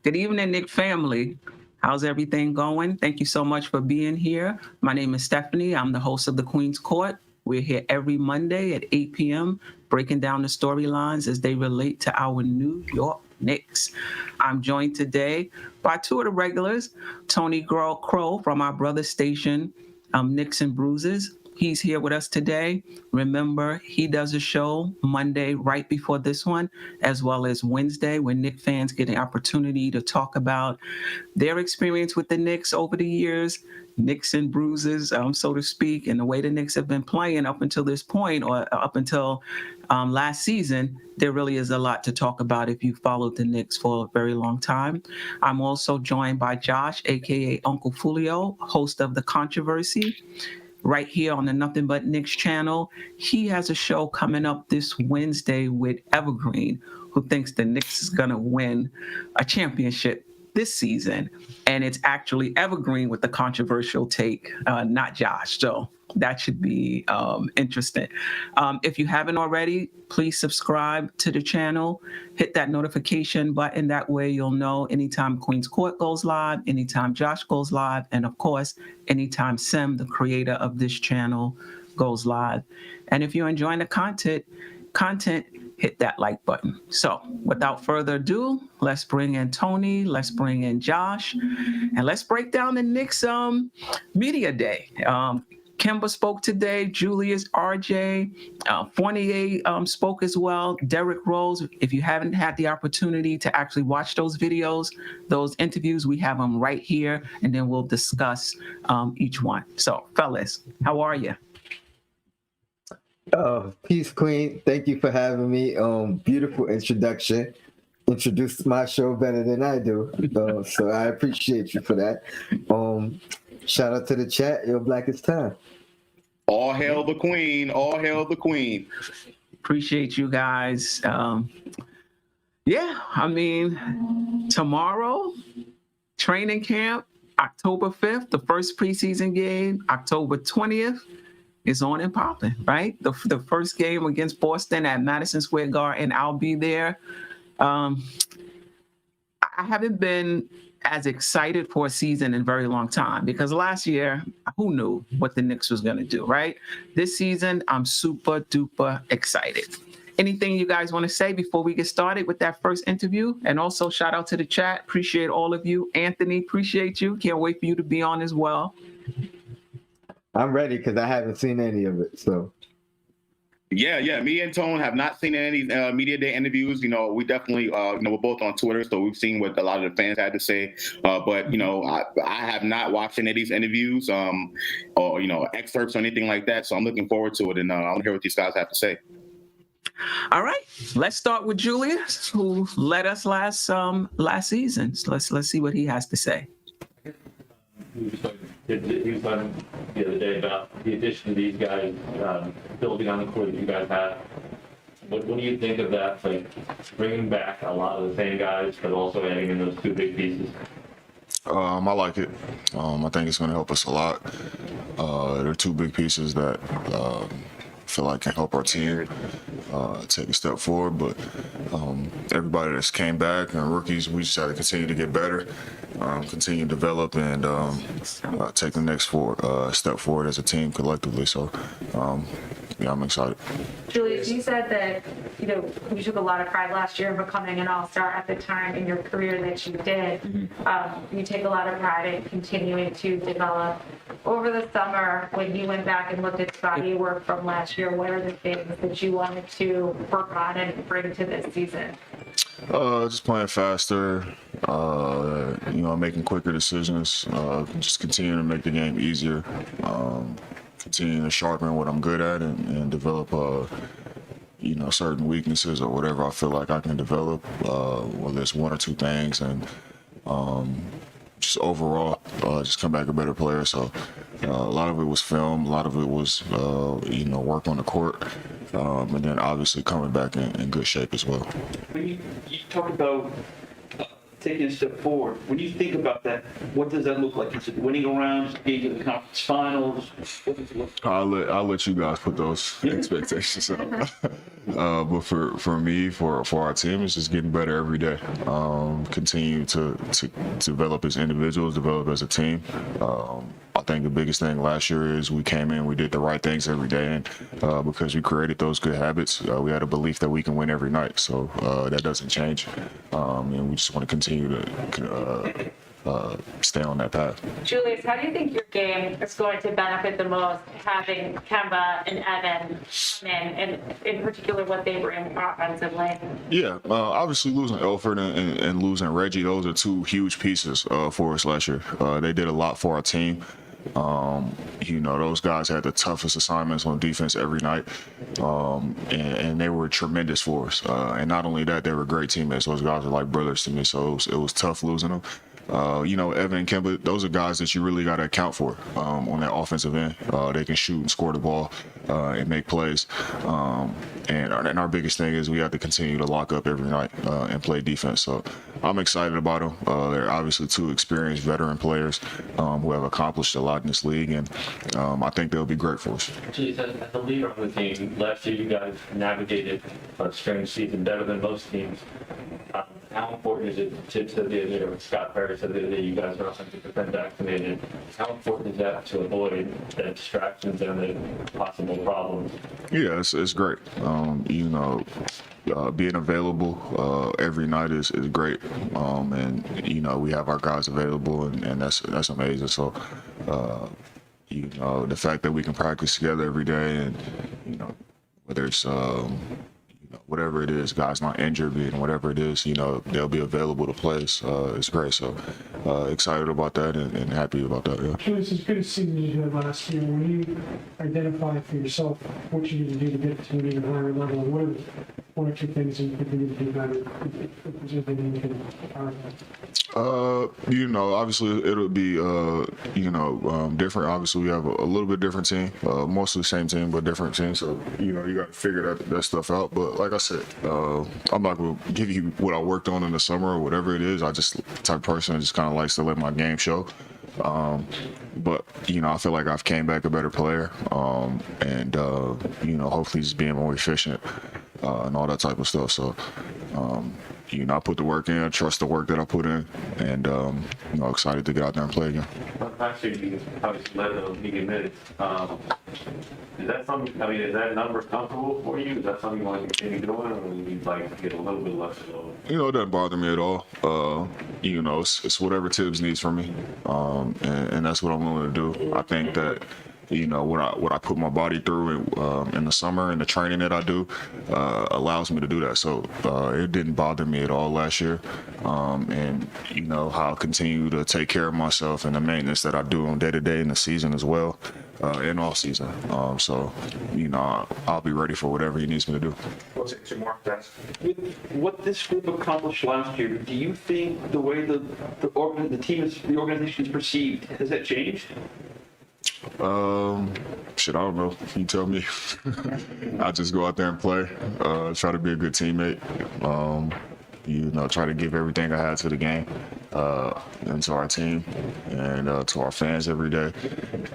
Good evening, Nick family. How's everything going? Thank you so much for being here. My name is Stephanie. I'm the host of the Queen's Court. We're here every Monday at 8 p.m., breaking down the storylines as they relate to our New York Knicks. I'm joined today by two of the regulars, Tony Crow from our brother station, Knicks and Bruises. He's here with us today. Remember, he does a show Monday right before this one, as well as Wednesday, when Knicks fans get an opportunity to talk about their experience with the Knicks over the years, Knicks and Bruises, so to speak, and the way the Knicks have been playing up until this point, or up until last season. There really is a lot to talk about if you followed the Knicks for a very long time. I'm also joined by Josh, aka Uncle Fulio, host of The Controversy, right here on the Nothing But Knicks channel. He has a show coming up this Wednesday with Evergreen, who thinks the Knicks is going to win a championship this season. And it's actually Evergreen with the controversial take, not Josh. So that should be interesting. If you haven't already, please subscribe to the channel. Hit that notification button. That way you'll know anytime Queen's Court goes live, anytime Josh goes live, and of course, anytime Sim, the creator of this channel, goes live. And if you're enjoying the content, hit that like button. So without further ado, let's bring in Tony, let's bring in Josh, and let's break down the Knicks media day. Kemba spoke today, Julius, RJ, Fournier spoke as well, Derrick Rose. If you haven't had the opportunity to actually watch those videos, those interviews, we have them right here, and then we'll discuss each one. So fellas, how are you? Peace, Queen. Thank you for having me. Beautiful introduction. Introduced my show better than I do. So I appreciate you for that. Shout out to the chat. Yo, Black is time. All hail the Queen. All hail the Queen. Appreciate you guys. Yeah, I mean, tomorrow, training camp, October 5th, the first preseason game, October 20th. Is on and popping, right? The first game against Boston at Madison Square Garden, I'll be there. I haven't been as excited for a season in a very long time because last year, who knew what the Knicks was going to do, right? This season, I'm super duper excited. Anything you guys want to say before we get started with that first interview? And also shout out to the chat. Appreciate all of you. Anthony, appreciate you. Can't wait for you to be on as well. I'm ready because I haven't seen any of it. So, yeah. Me and Tone have not seen any media day interviews. We definitely, we're both on Twitter, so we've seen what a lot of the fans had to say. But I have not watched any of these interviews, or excerpts or anything like that. So I'm looking forward to it, and I want to hear what these guys have to say. All right, let's start with Julius, who led us last season. So let's see what he has to say. He was talking the other day about the addition of these guys, building on the core that you guys have. What do you think of that? Like bringing back a lot of the same guys, but also adding in those two big pieces? I like it. I think it's going to help us a lot. There are two big pieces that I feel like can help our team take a step forward. But everybody that's came back and rookies, we just have to continue to get better, continue to develop, and take the next step forward as a team collectively. So, yeah, I'm excited. Julius, you said that you took a lot of pride last year in becoming an all-star at the time in your career that you did. You take a lot of pride in continuing to develop. Over the summer, when you went back and looked at the body of work from last year, what are the things that you wanted to work on and bring to this season? Just playing faster, making quicker decisions, just continuing to make the game easier, continuing to sharpen what I'm good at and develop, certain weaknesses or whatever I feel like I can develop, whether it's one or two things, and just overall, just come back a better player. So a lot of it was film, a lot of it was, work on the court, and then obviously coming back in good shape as well. When you talk about taking a step forward, when you think about that, what does that look like? Is it winning a round, is it being in the conference finals? What does it look like? I'll let you guys put those expectations up. But for me, for our team, it's just getting better every day. Continue to develop as individuals, develop as a team. I think the biggest thing last year is we came in, we did the right things every day, and because we created those good habits, we had a belief that we can win every night. So that doesn't change, and we just want to continue to stay on that path. Julius, how do you think your game is going to benefit the most having Kemba and Evan come in, and in particular what they bring offensively? Yeah, obviously losing Elford and losing Reggie, those are two huge pieces for us last year. They did a lot for our team. Those guys had the toughest assignments on defense every night, and they were tremendous for us. And not only that, they were great teammates. Those guys are like brothers to me, so it was tough losing them. Evan and Kemba, those are guys that you really got to account for on that offensive end. They can shoot and score the ball and make plays. And our biggest thing is we have to continue to lock up every night and play defense. So I'm excited about them. They're obviously two experienced veteran players who have accomplished a lot in this league, and I think they'll be great for us. Actually, as the leader on the team, last year you guys navigated a strange season better than most teams. How important is it? Chip said the other day, or Scott Barrett said the other day, you guys are 100% vaccinated. How important is that to avoid the distractions and the possible problems? Yeah, it's great. Being available every night is great. And we have our guys available, and that's amazing. So, the fact that we can practice together every day, and whether it's whatever it is, guys not injured, and whatever it is, they'll be available to play. So, it's great. So excited about that and happy about that. Yeah. Julius, as good a season as you had last year, when you identify for yourself what you need to do to get to an even higher level, what are one or two things that you think you need to do better? If there's anything you can obviously it'll be, different. Obviously we have a little bit different team, mostly the same team, but different team. So, you got to figure that stuff out. But like I said, I'm not going to give you what I worked on in the summer or whatever it is. I just the type of person that just kind of likes to let my game show. But I feel like I've came back a better player, and hopefully just being more efficient and all that type of stuff. So I put the work in, trust the work that I put in, and excited to get out there and play again. Last year you obviously led the league in minutes. Is that something? Is that number comfortable for you? Is that something you want to continue doing, or would you like to get a little bit less? It doesn't bother me at all. It's whatever Tibbs needs from me, and that's what I'm willing to do. I think that what I put my body through in the summer and the training that I do allows me to do that. So it didn't bother me at all last year, and how I continue to take care of myself and the maintenance that I do on day to day in the season as well. In all season. So, I'll be ready for whatever he needs me to do. With what this group accomplished last year, do you think the way the organization is perceived, has that changed? I don't know. You tell me. I just go out there and play, try to be a good teammate. Try to give everything I had to the game, and to our team, and to our fans every day.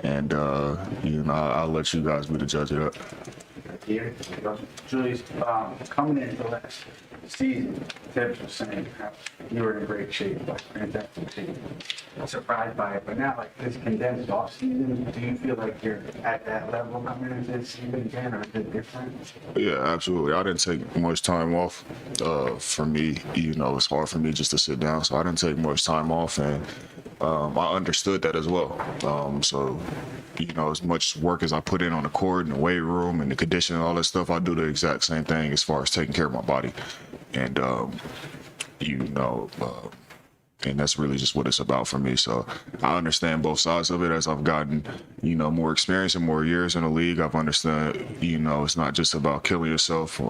And, I'll let you guys be the judge of that. Julius, coming into last season, Tibbs was saying how you were in great shape, fantastic shape. I'm surprised by it, but now, like this condensed off season, do you feel like you're at that level coming into this season again, or is it different? Yeah, absolutely. I didn't take much time off. For me, it's hard for me just to sit down, so I didn't take much time off, and I understood that as well. So, as much work as I put in on the court and the weight room and the conditioning and all that stuff, I do the exact same thing as far as taking care of my body. And, and that's really just what it's about for me. So I understand both sides of it as I've gotten, more experience and more years in the league. I've understood, it's not just about killing yourself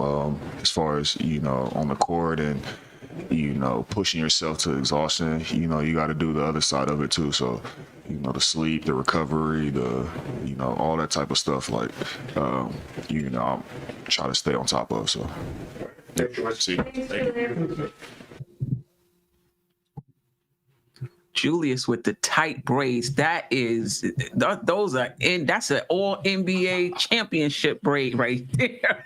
as far as, on the court and, pushing yourself to exhaustion. You got to do the other side of it too. So, the sleep, the recovery, all that type of stuff, like, I'm trying to stay on top of. So, see. Thank you. Julius with the tight braids. That's an all NBA championship braid right there.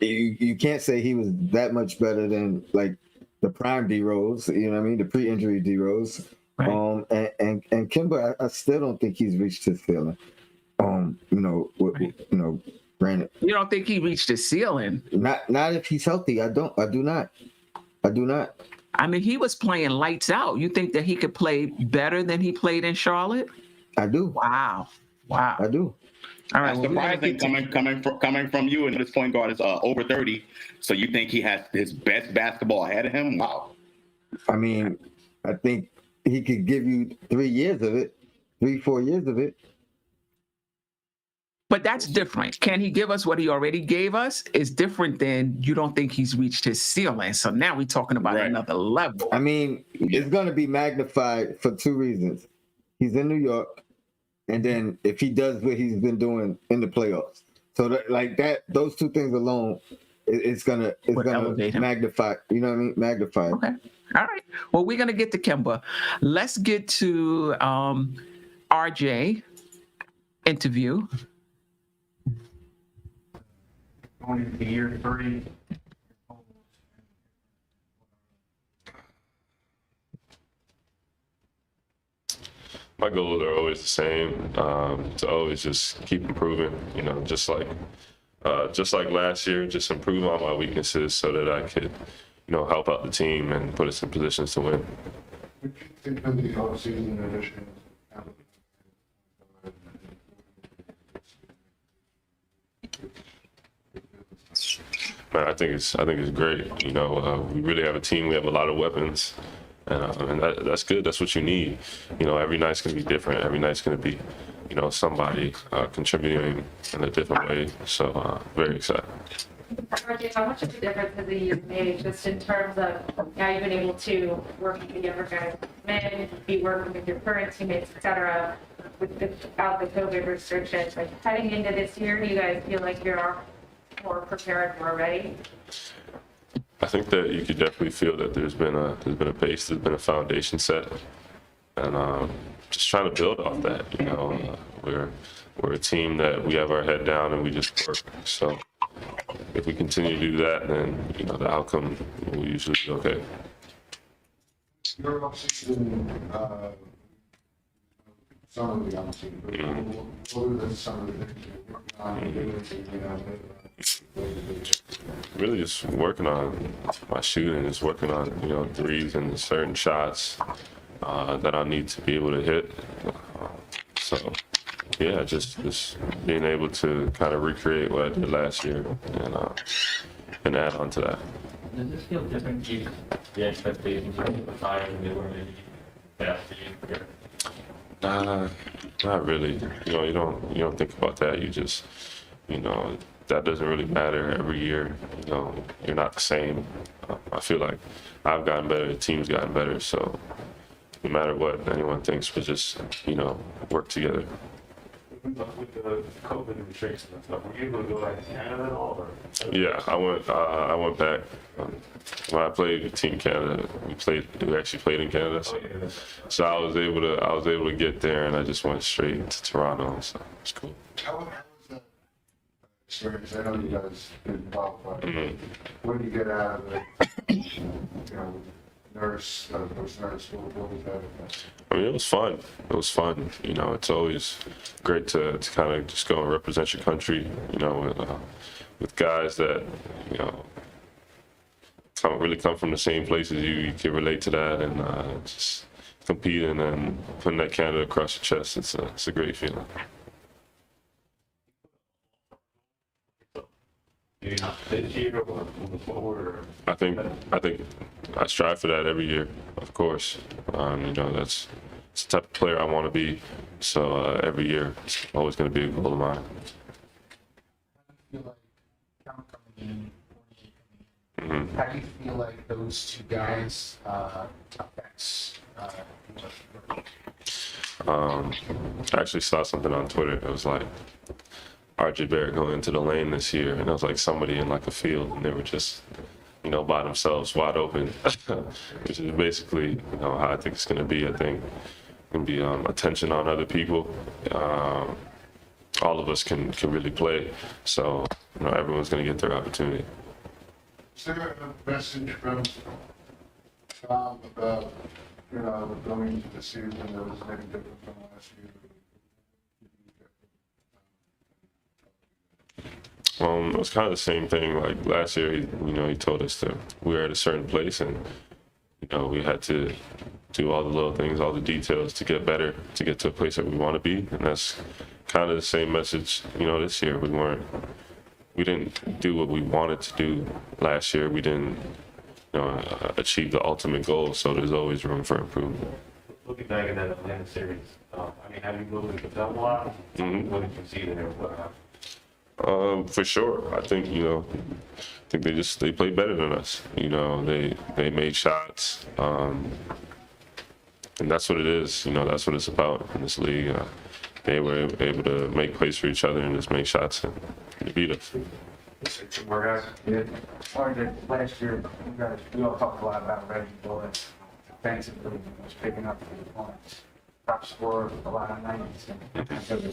You can't say he was that much better than like the prime D Rose. You know what I mean? The pre-injury D Rose. Right. And Kemba, I still don't think he's reached his ceiling. Granted, You don't think he reached his ceiling? not if he's healthy. I do not. I mean, he was playing lights out. You think that he could play better than he played in Charlotte? I do. Wow. I do. All right. That's Well, we're gonna surprising get to- coming from you, and this point guard is over 30. So you think he has his best basketball ahead of him? Wow. I mean, I think he could give you 3 years of it, 4 years of it. But that's different. Can he give us what he already gave us? Is different than you don't think he's reached his ceiling. So now we're talking about Right. another level. I mean, it's going to be magnified for 2 reasons. He's in New York, and then if he does what he's been doing in the playoffs, so those 2 things alone, it's gonna elevate him. magnify. You know what I mean? Magnify. Okay. All right. Well, we're gonna get to Kemba. Let's get to RJ interview. Going into year 3. My goals are always the same, to always just keep improving, just like last year, just improve on my weaknesses so that I could, help out the team and put us in positions to win. What do you think of the offseason additions? Man, I think it's great. We really have a team. We have a lot of weapons, and that's good. That's what you need. Every night's gonna be different. Every night's gonna be, somebody contributing in a different way. So very excited. RJ, how much of a difference has the year made just in terms of now you've been able to work with the younger guys, men, be working with your current teammates, et cetera, without the COVID restrictions? Like heading into this year, do you guys feel like you're more prepared, more ready? I think that you could definitely feel that there's been a base, there's been a foundation set, and just trying to build off that. We're a team that we have our head down and we just work. So if we continue to do that, then the outcome will usually be okay. Your offseason, some of the offseason, but what are some of the things you're working on? Really just working on my shooting, just working on, threes and certain shots that I need to be able to hit. So yeah, just being able to kind of recreate what I did last year and add on to that. Does this feel different to you? The expectations are higher than they were maybe past year? Not really. You don't think about that. You just, that doesn't really matter every year. You're not the same. I feel like I've gotten better, the team's gotten better. So no matter what anyone thinks, we just, work together. With the COVID restrictions and stuff, were you able to go back to Canada at all? Yeah, I went back. When I played Team Canada, we actually played in Canada. So I was able to get there, and I just went straight to Toronto. So it's cool. How was that experience? I know you guys didn't qualify. What did you get out of it? Nurse, what was that? I mean, it was fun. It's always great to kind of just go and represent your country, with guys that, really come from the same places. You can relate to that, and just competing and putting that Canada across your chest. It's a great feeling. This year or moving forward? I think I strive for that every year, of course. That's the type of player I want to be. So every year, it's always going to be a goal of mine. Feel like Kemba coming in, Fournier coming in. How do you feel like those 2 guys affects? I actually saw something on Twitter. It was like RJ Barrett going into the lane this year, and it was like somebody in like a field, and they were just, by themselves, wide open, which is basically, how I think it's going to be. I think it's going to be attention on other people. All of us can really play, so everyone's going to get their opportunity. Is there a message from Tom about, going into the season that was maybe different from last year? It was kind of the same thing. Like last year, he told us that we were at a certain place, and we had to do all the little things, all the details to get better, to get to a place that we want to be. And that's kind of the same message, this year. We didn't do what we wanted to do last year. We didn't, achieve the ultimate goal. So there's always room for improvement. Looking back at that Atlanta series, have you moved the film a lot? What did you see there? For sure. I think, they played better than us. They made shots. And that's what it is. That's what it's about in this league. They were able to make plays for each other and just make shots and beat us. Two more guys. Yeah. Last year, we all talked a lot about Reggie Bullock. Defensively, was picking up for the points. Top scorer, a lot of 90s. You guys as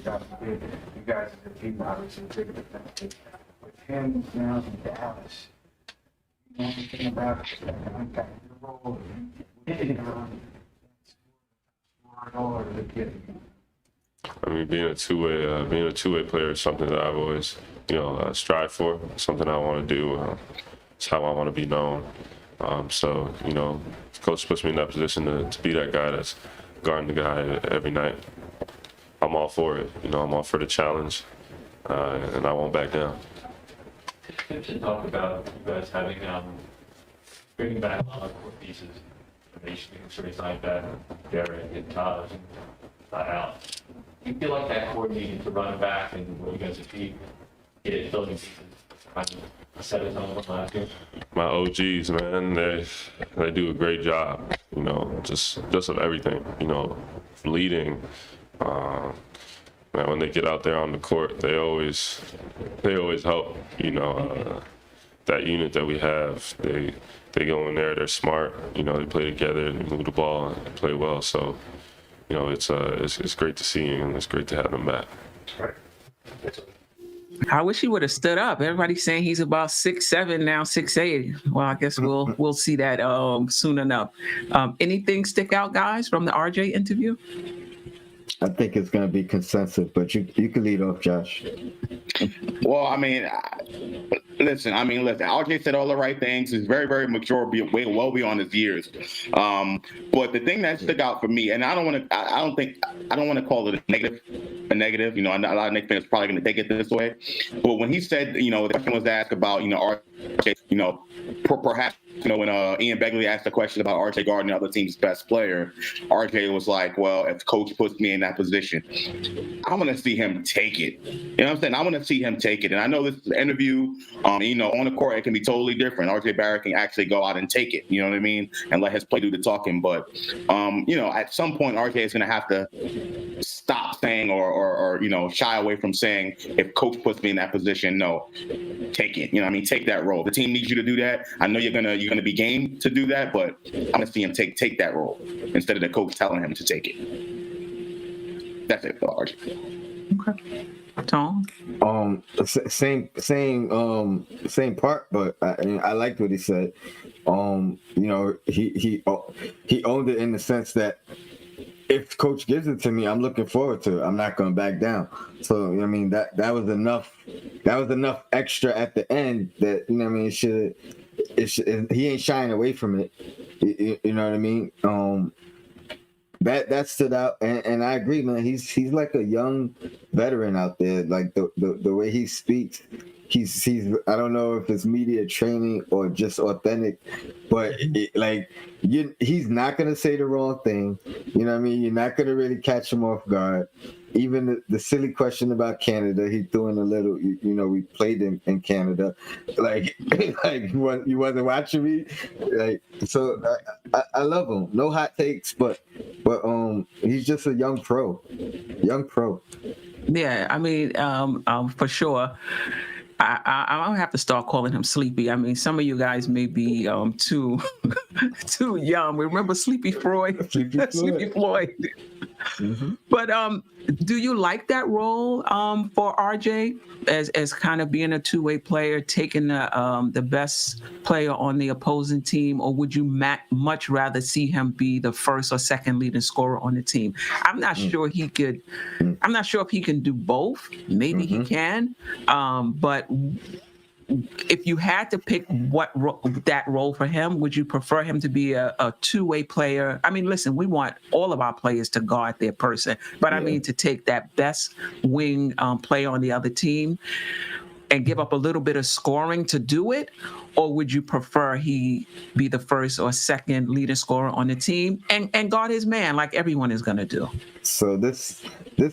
a team, obviously, bigger defensive. With him now in Dallas, you know anything about impact your role? Being a two-way player is something that I've always, strive for. Something I want to do. It's how I want to be known. So, coach puts me in that position to be that guy that's guarding the guy every night. I'm all for it. I'm all for the challenge, and I won't back down. You should talk about you guys having bringing back a lot of core pieces. They sort of signed back Barrett and Taj and out. Do you feel like that core needed to run back and what you guys achieved? Get building pieces, kind of set a tone from last year? My OGs, man, they do a great job. Just of everything. Leading. Man, when they get out there on the court, they always help. That unit that we have, they go in there, they're smart. They play together, they move the ball, and play well. So, it's great to see and it's great to have them back. I wish he would have stood up. Everybody's saying he's about 6'7", now 6'8". Well, I guess we'll see that soon enough. Anything stick out, guys, from the RJ interview? I think it's going to be consensus, but you can lead off, Josh. Well, listen, RJ said all the right things. He's very, very mature, well beyond his years. But the thing that stuck out for me, and I don't want to call it a negative. A lot of Knicks fans are probably going to take it this way. But when he said, the question was asked about, RJ, perhaps, when Ian Begley asked the question about RJ guarding the other team's best player, RJ was like, well, if coach puts me in that position, I want to see him take it. You know what I'm saying? I want to see him take it. And I know this is an interview, on the court, it can be totally different. RJ Barrett can actually go out and take it, you know what I mean? And let his play do the talking. But, at some point, RJ is going to have to stop saying or shy away from saying, if coach puts me in that position, no, take it. Take that role. The team needs you to do that. I know you're gonna be game to do that, but I'm gonna see him take that role instead of the coach telling him to take it. That's it for RJ. Okay. Tom? Same part, but I liked what he said. He owned it in the sense that if coach gives it to me, I'm looking forward to it. I'm not going to back down. So, that was enough. That was enough extra at the end that, he ain't shying away from it. You know what I mean? That stood out. And I agree, man. He's like a young veteran out there. Like the way he speaks, he's I don't know if it's media training or just authentic, but he's not gonna say the wrong thing. You know what I mean? You're not gonna really catch him off guard. Even the silly question about Canada, he threw in a little. We played in Canada. You wasn't watching me. So I love him. No hot takes, but he's just a young pro. Yeah, for sure. I don't have to start calling him sleepy. Some of you guys may be too Too young. Remember Sleepy Floyd? Sleepy Floyd. Sleepy Floyd. But do you like that role for RJ as kind of being a two-way player, taking the best player on the opposing team, or would you much rather see him be the first or second leading scorer on the team? I'm not sure he could. I'm not sure if he can do both. Maybe he can, but if you had to pick that role for him, would you prefer him to be a two-way player? I mean, listen, we want all of our players to guard their person, but I mean to take that best wing player on the other team and give up a little bit of scoring to do it? Or would you prefer he be the first or second leading scorer on the team and guard his man like everyone is going to do? So this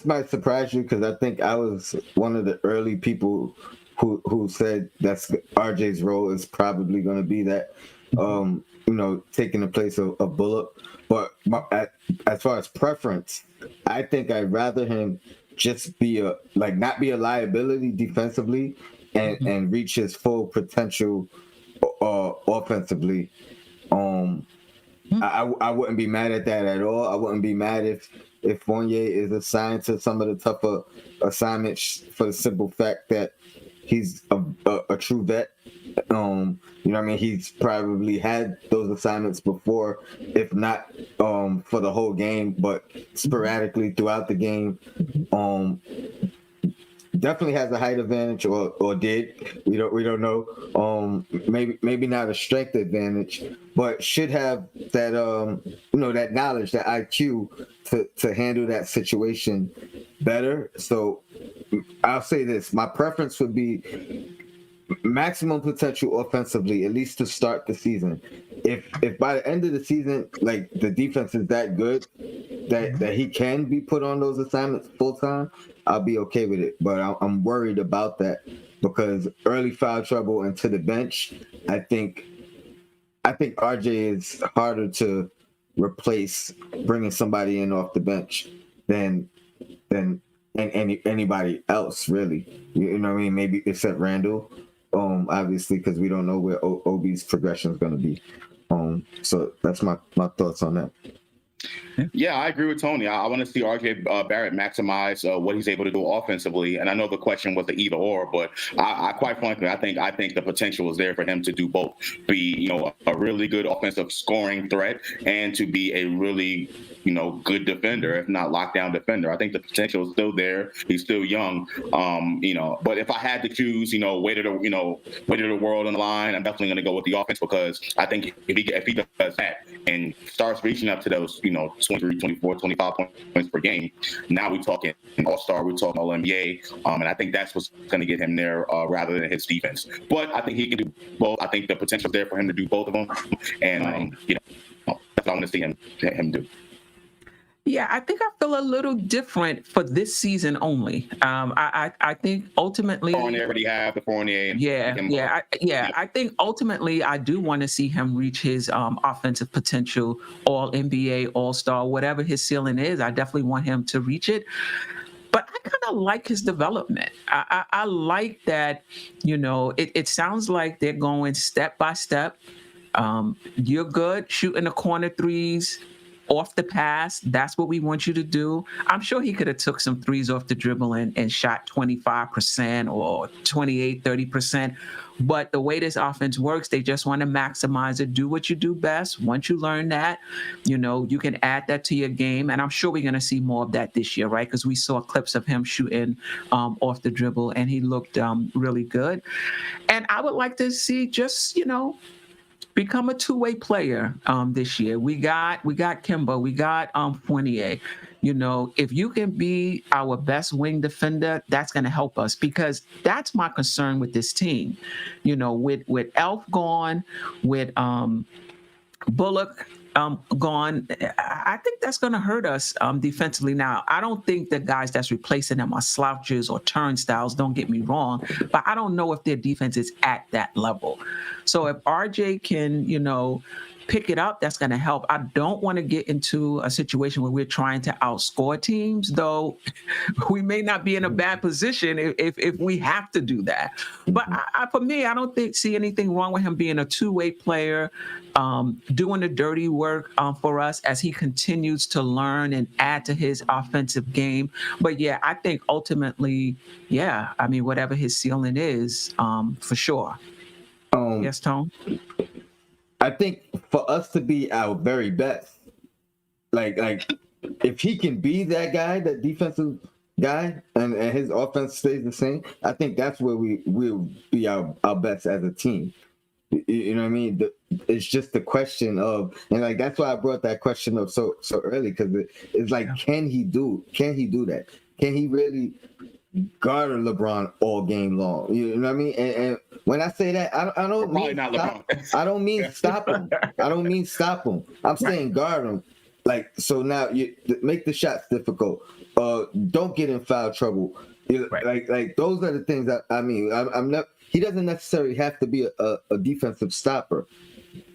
might surprise you because I think I was one of the early people who said that's RJ's role is probably going to be that, taking the place of Bullock. But as far as preference, I think I'd rather him just be not be a liability defensively and reach his full potential offensively. I wouldn't be mad at that at all. I wouldn't be mad if Fournier is assigned to some of the tougher assignments for the simple fact that he's a true vet. He's probably had those assignments before, if not for the whole game, but sporadically throughout the game. Definitely has a height advantage, or did. We don't know. Maybe not a strength advantage, but should have that that knowledge, that IQ to handle that situation better. So I'll say this: my preference would be maximum potential offensively, at least to start the season. If by the end of the season, like, the defense is that good that he can be put on those assignments full time, I'll be okay with it. But I'm worried about that because early foul trouble and to the bench, I think RJ is harder to replace bringing somebody in off the bench than anybody else, really. You know what I mean? Maybe except Randle, obviously, because we don't know where OB's progression is going to be. So that's my thoughts on that. Yeah, I agree with Tony. I want to see RJ Barrett maximize what he's able to do offensively. And I know the question was the either or, but I quite frankly, I think the potential is there for him to do both. Be, a really good offensive scoring threat and to be a really, good defender, if not lockdown defender. I think the potential is still there. He's still young. But if I had to choose, weight of the world on the line, I'm definitely going to go with the offense because I think if he does that and starts reaching up to those, 23, 24, 25 points per game. Now we're talking all-star, we're talking all-NBA, and I think that's what's going to get him there rather than his defense. But I think he can do both. I think the potential is there for him to do both of them, and that's what I want to see him do. Yeah, I think I feel a little different for this season only. I think ultimately, Fournier already have the Fournier. I think ultimately I do want to see him reach his offensive potential, all NBA, all star, whatever his ceiling is. I definitely want him to reach it. But I kind of like his development. I like that, it sounds like they're going step by step. You're good shooting the corner threes, off the pass. That's what we want you to do. I'm sure he could have took some threes off the dribble and shot 25% or 28, 30%. But the way this offense works, they just want to maximize it. Do what you do best. Once you learn that, you can add that to your game. And I'm sure we're going to see more of that this year, right? Because we saw clips of him shooting off the dribble and he looked really good. And I would like to see just, become a two-way player this year. We got Kemba, we got Fournier. If you can be our best wing defender, that's going to help us because that's my concern with this team. With Elf gone, with Bullock gone, I think that's going to hurt us defensively. Now, I don't think the guys that's replacing them are slouches or turnstiles, don't get me wrong, but I don't know if their defense is at that level. So if RJ can, pick it up, that's going to help. I don't want to get into a situation where we're trying to outscore teams, though we may not be in a bad position if we have to do that. But for me, I don't see anything wrong with him being a two-way player, doing the dirty work for us as he continues to learn and add to his offensive game. But yeah, I think ultimately, I mean, whatever his ceiling is, for sure. Yes, Tone? I think for us to be our very best, like if he can be that guy, that defensive guy, and his offense stays the same, I think that's where we'll be our best as a team. You know what I mean? It's just the question of, and like that's why I brought that question up so early, because it's like, can he do that? Can he really guard LeBron all game long? You know what I mean? And when I say that, I don't mean not stop. LeBron. I don't mean stop him. I don't mean stop him. I'm saying guard him. Like, so now you make the shots difficult. Don't get in foul trouble. Like those are the things that I mean. I'm not. He doesn't necessarily have to be a defensive stopper,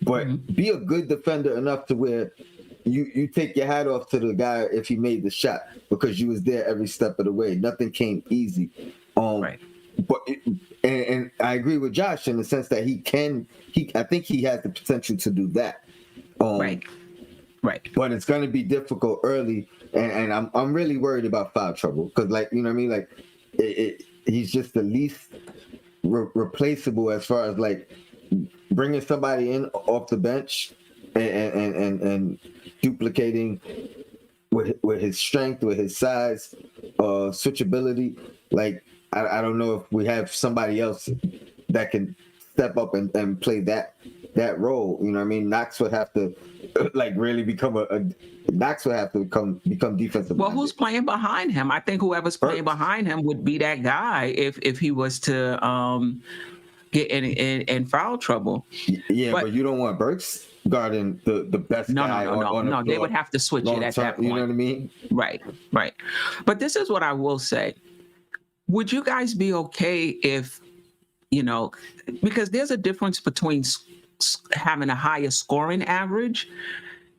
but be a good defender enough to where you take your hat off to the guy if he made the shot, because you was there every step of the way. Nothing came easy. But and I agree with Josh in the sense that I think he has the potential to do that. Right. But it's going to be difficult early, and I'm really worried about foul trouble, because, like, you know what I mean, like he's just the least replaceable as far as like bringing somebody in off the bench and duplicating with his strength, with his size, switchability. Like I don't know if we have somebody else that can step up and play that role. You know what I mean? Knox would have to like really become Knox would have to become defensive. Well, who's playing behind him? I think whoever's playing behind him would be that guy if he was to get in foul trouble. Yeah, but you don't want Burks guarding the best guy. No. They would have to switch it at that point. You know what I mean? Right. But this is what I will say. Would you guys be okay if, because there's a difference between having a higher scoring average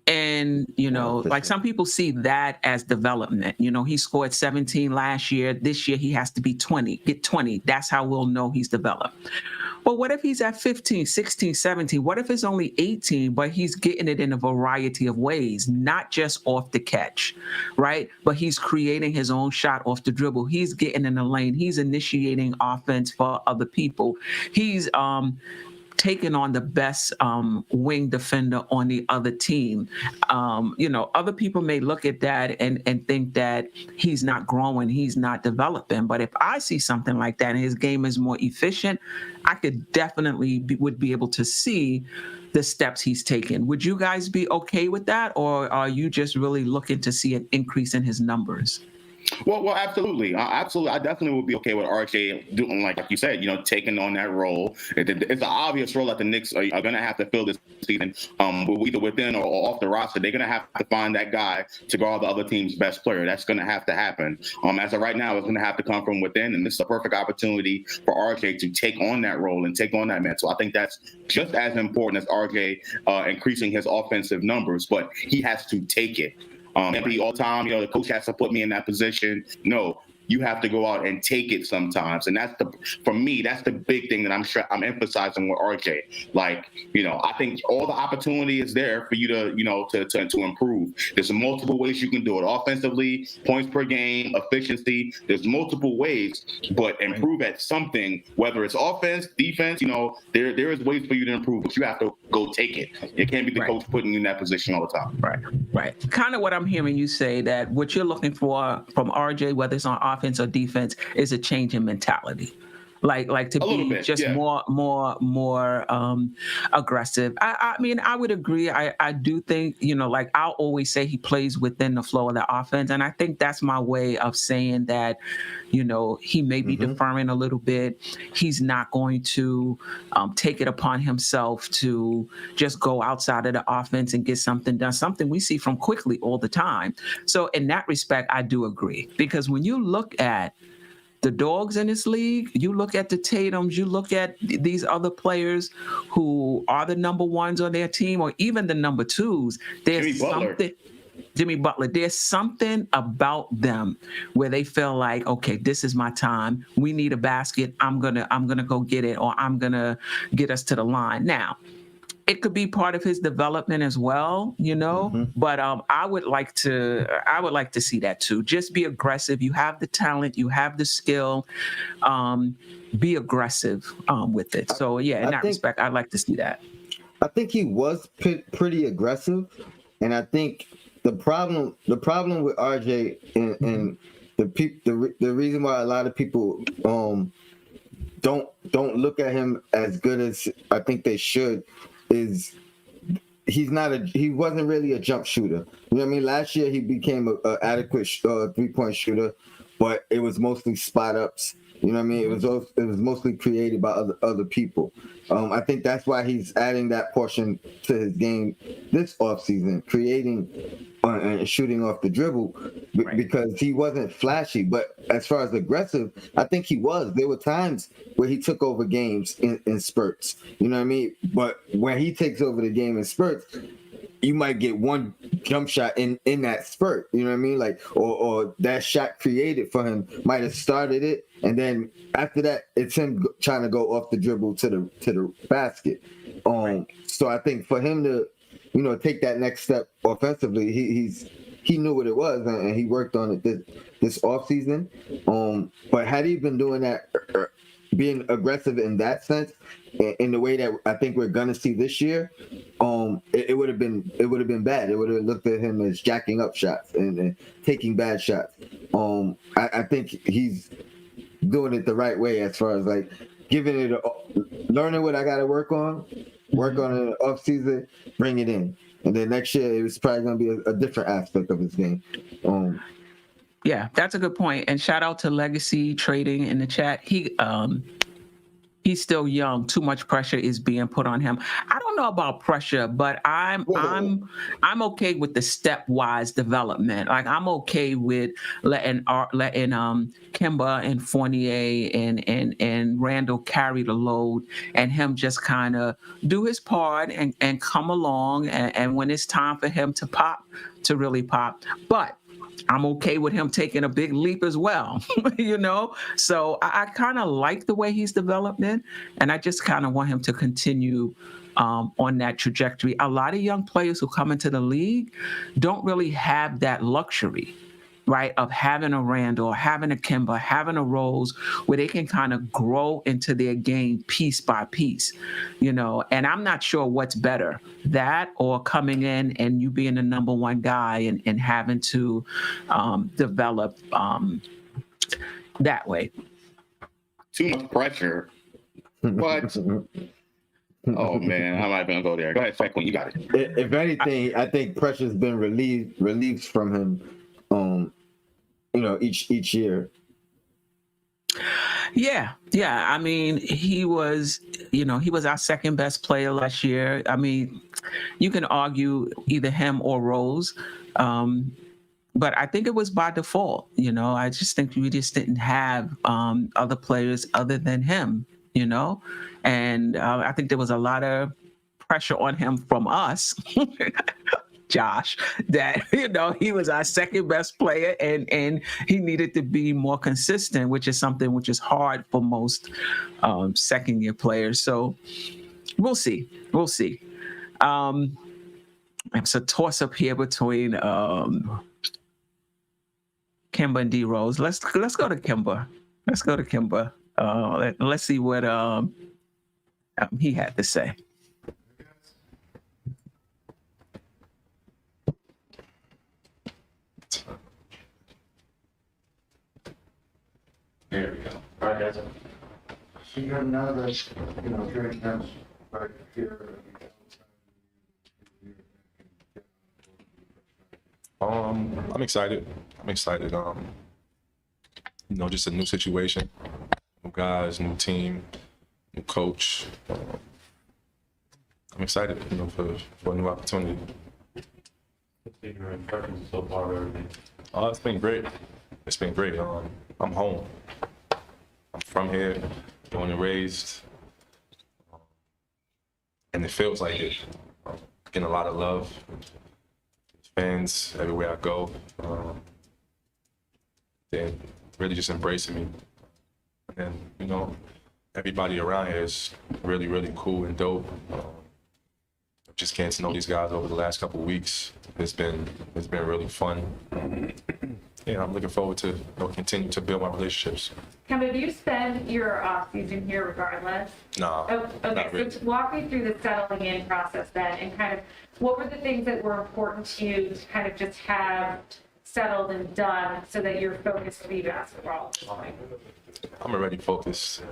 and, like some people see that as development. He scored 17 last year. This year he has to be 20, get 20. That's how we'll know he's developed. But what if he's at 15, 16, 17? What if it's only 18, but he's getting it in a variety of ways, not just off the catch, right? But he's creating his own shot off the dribble. He's getting in the lane. He's initiating offense for other people. He's taking on the best wing defender on the other team. Other people may look at that and think that he's not growing, he's not developing. But if I see something like that and his game is more efficient, I could definitely would be able to see the steps he's taken. Would you guys be okay with that? Or are you just really looking to see an increase in his numbers? Well, absolutely. Absolutely. I definitely would be okay with RJ doing, like you said, taking on that role. It's an obvious role that the Knicks are going to have to fill this season, either within or off the roster. They're going to have to find that guy to guard the other team's best player. That's going to have to happen. As of right now, it's going to have to come from within, and this is a perfect opportunity for RJ to take on that role and take on that mantle. I think that's just as important as RJ increasing his offensive numbers, but he has to take it. Can't be all the time, the coach has to put me in that position. No, you have to go out and take it sometimes. And for me, that's the big thing that I'm emphasizing with RJ. Like, I think all the opportunity is there for you to improve. There's multiple ways you can do it. Offensively, points per game, efficiency. There's multiple ways, but improve at something, whether it's offense, defense, there is ways for you to improve, but you have to go take it. It can't be the coach putting you in that position all the time. Right. Kind of what I'm hearing you say, that what you're looking for from RJ, whether it's on offense or defense, is a change in mentality. Like to be just more aggressive. I mean, I would agree. I do think, like I'll always say he plays within the flow of the offense. And I think that's my way of saying that, he may be deferring a little bit. He's not going to take it upon himself to just go outside of the offense and get something done, something we see from Quickly all the time. So in that respect, I do agree, because when you look at the dogs in this league, you look at the Tatums, you look at these other players who are the number ones on their team or even the number twos. There's something. Jimmy Butler, there's something about them where they feel like, okay, this is my time. We need a basket. I'm gonna go get it, or I'm gonna get us to the line. Now, it could be part of his development as well, you know. But I would like to see that too. Just be aggressive. You have the talent, you have the skill. Be aggressive with it. So yeah, in that respect, I'd like to see that. I think he was pretty aggressive, and I think the problem with RJ and the reason why a lot of people don't look at him as good as I think they should is he wasn't really a jump shooter. You know what I mean? Last year he became an adequate 3-point shooter, but it was mostly spot ups. You know what I mean? It was mostly created by other people. I think that's why he's adding that portion to his game this offseason, creating and shooting off the dribble, because he wasn't flashy. But as far as aggressive, I think he was. There were times where he took over games in spurts. You know what I mean? But when he takes over the game in spurts, you might get one jump shot in that spurt, you know what I mean? Like, or that shot created for him might have started it, and then after that, it's him trying to go off the dribble to the basket. So I think for him to, you know, take that next step offensively, he knew what it was, and he worked on it this offseason. But had he been doing that, being aggressive in that sense, in the way that I think we're gonna see this year, it would have been bad. It would have looked at him as jacking up shots and taking bad shots. I think he's doing it the right way as far as like giving it, learning what I got to work on it in the off season, bring it in, and then next year it was probably gonna be a different aspect of his game. Yeah, that's a good point. And shout out to Legacy Trading in the chat. He's still young. Too much pressure is being put on him. I don't know about pressure, but I'm okay with the stepwise development. Like I'm okay with letting Kemba and Fournier and Randle carry the load, and him just kind of do his part and come along. And when it's time for him to pop, to really pop. But I'm okay with him taking a big leap as well, you know? So I kind of like the way he's developing, and I just kind of want him to continue on that trajectory. A lot of young players who come into the league don't really have that luxury, right, of having a Randle, having a Kemba, having a Rose, where they can kind of grow into their game piece by piece, you know? And I'm not sure what's better, that or coming in and you being the number one guy and having to develop that way. Too much pressure. What? Oh man, I'm not gonna go there. Go ahead, Franklin, you got it. If anything, I think pressure's been relieved from him. You know, each year. Yeah. I mean, he was our second best player last year. I mean, you can argue either him or Rose, but I think it was by default. You know, I just think we just didn't have other players other than him. You know, and I think there was a lot of pressure on him from us. Josh, that, you know, he was our second best player and he needed to be more consistent, which is something which is hard for most second year players. So we'll see. It's a toss up here between Kemba and D Rose. Let's go to Kemba. Let's see what he had to say. There we go. All right, guys. So you know that, you know, during times right here. I'm excited. You know, just a new situation, new guys, new team, new coach. I'm excited, you know, for a new opportunity. What's been your impressions so far of everything? It's been great. I'm home. from here, born and raised, and it feels like it. Getting a lot of love, fans everywhere I go. They're really just embracing me. And, you know, everybody around here is really, really cool and dope. Just getting to know these guys over the last couple of weeks. It's been really fun. Yeah, I'm looking forward to continue to build my relationships. Kemba, do you spend your off season here regardless? Nah, Oh, okay, not really. so walk me through the settling in process then, and kind of what were the things that were important to you to kind of just have settled and done so that you're focused to be basketball? I'm already focused.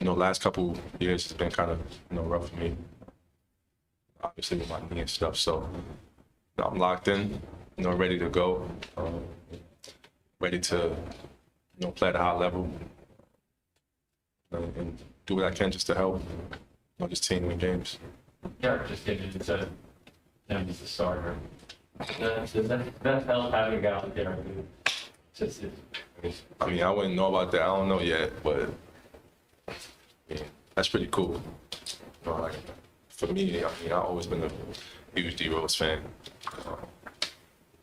You know, last couple years has been kind of, you know, rough for me. Obviously with my knee and stuff, so you know, I'm locked in, you know, ready to go, ready to, you know, play at a high level and do what I can just to help, you know, this team win games. Derrick just came in and said, him as a starter. Does that help having a guy like Derrick? I mean, I wouldn't know about that. I don't know yet, but yeah, that's pretty cool. You know, like for me, I mean, I've always been a huge D Rose fan.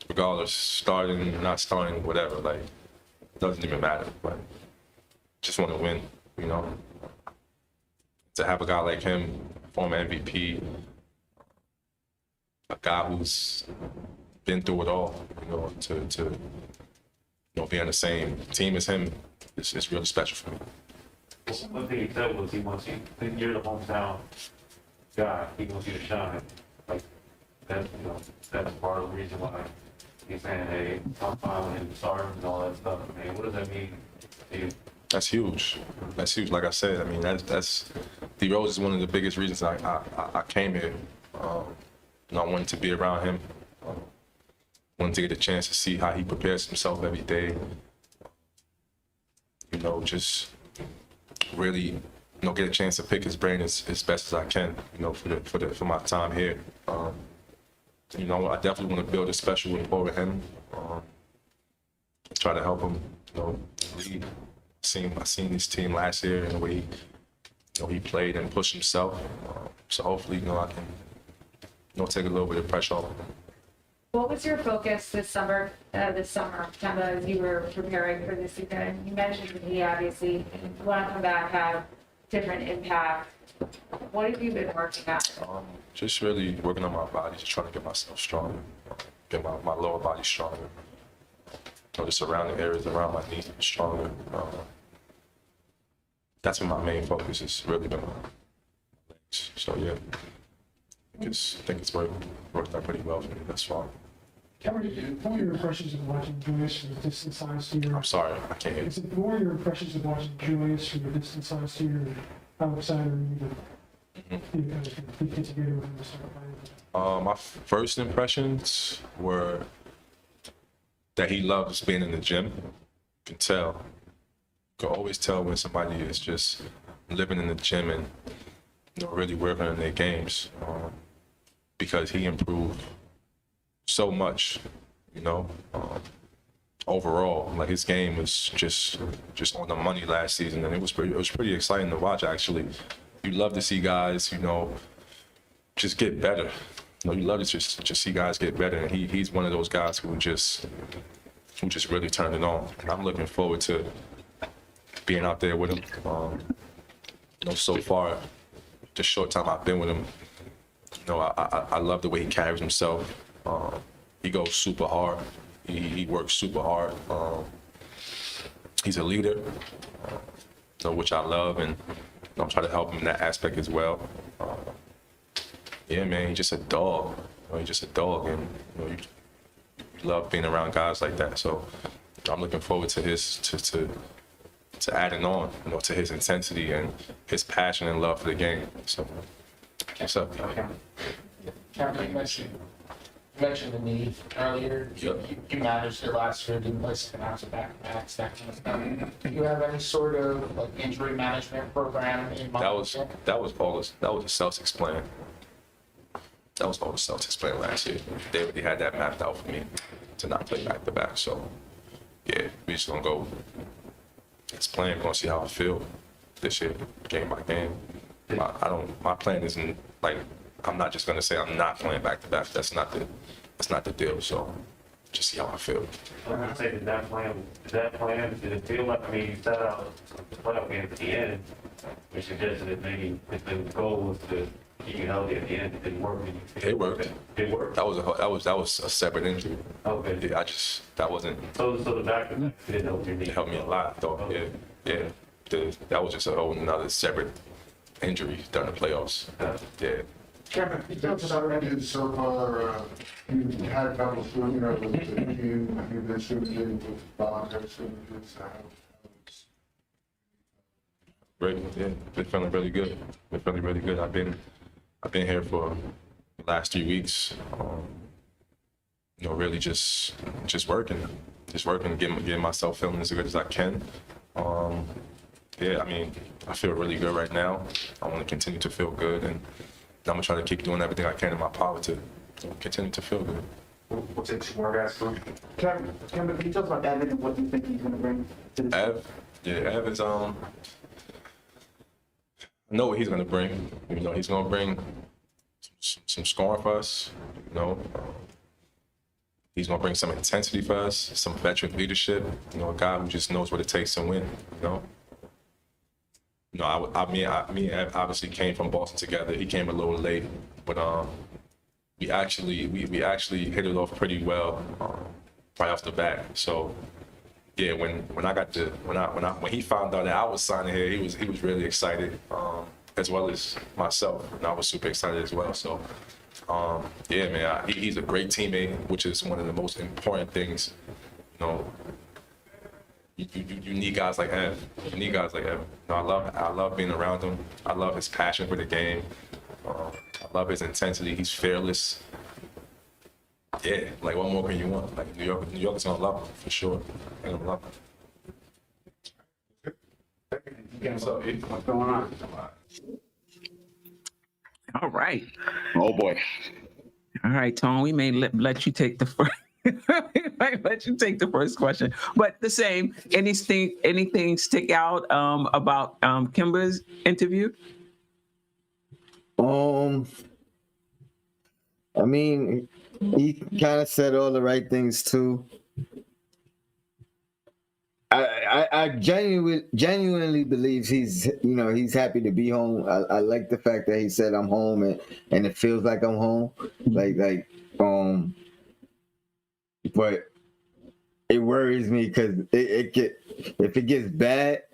Regardless, starting, not starting, whatever, like, it doesn't even matter. Like, just want to win, you know. To have a guy like him, former MVP, a guy who's been through it all, you know, to you know, be on the same team as him, it's really special for me. One thing he said was he wants you, you're the hometown guy, he wants you to shine. Like, that, you know, that's part of the reason why he's saying, hey, I'm fine with him starting and all that stuff. I mean, what does that mean to you? That's huge. That's huge. Like I said, I mean, that's D Rose is one of the biggest reasons I came here. You know, I wanted to be around him. Wanted to get a chance to see how he prepares himself every day. You know, just really, you know, get a chance to pick his brain as best as I can. You know, for my time here. You know, I definitely want to build a special rapport with him. Try to help him, you know, lead. I seen this team last year and the way he played and pushed himself. So hopefully, you know, I can, you know, take a little bit of pressure off him. What was your focus this summer, Kemba, as you were preparing for this season? You mentioned that he obviously want to come back, have different impact. What have you been working at? Just really working on my body, just trying to get myself stronger, get my lower body stronger. You know, the surrounding areas around my knees stronger. That's been my main focus. It's really been my legs. So yeah, I think it's worked out pretty well for me thus far. What were your impressions of watching Julius from the distance side senior? I'm sorry, I can't hear you. What were your impressions of watching Julius from the distance side senior? How excited are you to kind of get together with him to start playing? My first impressions were that he loves being in the gym. You can tell. You can always tell when somebody is just living in the gym and, you know, really working on their games, because he improved so much, you know. Overall, like, his game was just on the money last season, and it was pretty exciting to watch. Actually, you love to see guys, you know, just get better. You know, you love to just see guys get better, and he's one of those guys who just really turned it on. And I'm looking forward to being out there with him. You know, so far, the short time I've been with him, you know, I love the way he carries himself. He goes super hard. He works super hard. He's a leader, you know, which I love, and, you know, I'm trying to help him in that aspect as well. Yeah, man, he's just a dog. You know, he's just a dog, and, you know, you love being around guys like that. So I'm looking forward to to adding on, you know, to his intensity and his passion and love for the game. So, what's up? Kemba, you mentioned the knee earlier. Yep. You managed it last year, didn't play second half of back-to-backs, that kind of stuff. Do you have any sort of like injury management program in mind? That was all the Celtics plan. That was all the Celtics plan last year. They already had that mapped out for me to not play back-to-back. So, yeah, we just gonna go. It's playing. We're gonna see how I feel this year, game by game. My plan isn't like I'm not just gonna say I'm not playing back to back. That's not the deal. So just see how I feel. I'm gonna say that plan, did it feel like, I mean, you set out the playoff game at the end, which suggested that maybe if the goal was to keep you healthy at the end, it didn't work. It worked. It worked. That was a separate injury. Okay. Yeah, that wasn't. So the back did help your knee. It helped me a lot, though. Yeah. That was just a whole another separate injury during the playoffs. Yeah. Kevin, you talked about it so far, you had a couple of, with the team, you've been shooting with voluntary scrimmages. Great, yeah. Been feeling really good. I've been here for the last 3 weeks. Really just working, getting myself feeling as good as I can. Yeah, I mean, I feel really good right now. I want to continue to feel good, and I'm gonna try to keep doing everything I can in my power to continue to feel good. We'll take some more guys through. Kevin, can you tell us about Evan and what you think he's going to bring to this? Ev is I know what he's gonna bring. He's gonna bring some scoring for us. He's gonna bring some intensity for us, some veteran leadership. A guy who just knows what it takes to win. Me and Ev obviously came from Boston together. He came a little late, but we actually hit it off pretty well right off the bat. So yeah, when he found out that I was signing here, he was really excited, as well as myself, and I was super excited as well. So yeah, man, he's a great teammate, which is one of the most important things. You need guys like Ev. I love being around him. I love his passion for the game. I love his intensity. He's fearless. Yeah, like what more can you want? Like New York is gonna love him for sure. They're gonna love him. What's up, E? What's going on? All right. Oh boy. All right, Tone, we may let you take the first. Let you take the first question, but the same. Anything stick out about Kemba's interview? I mean, he kind of said all the right things too. I genuinely believe he's happy to be home. I like the fact that he said I'm home and it feels like I'm home. But it worries me because if it gets bad,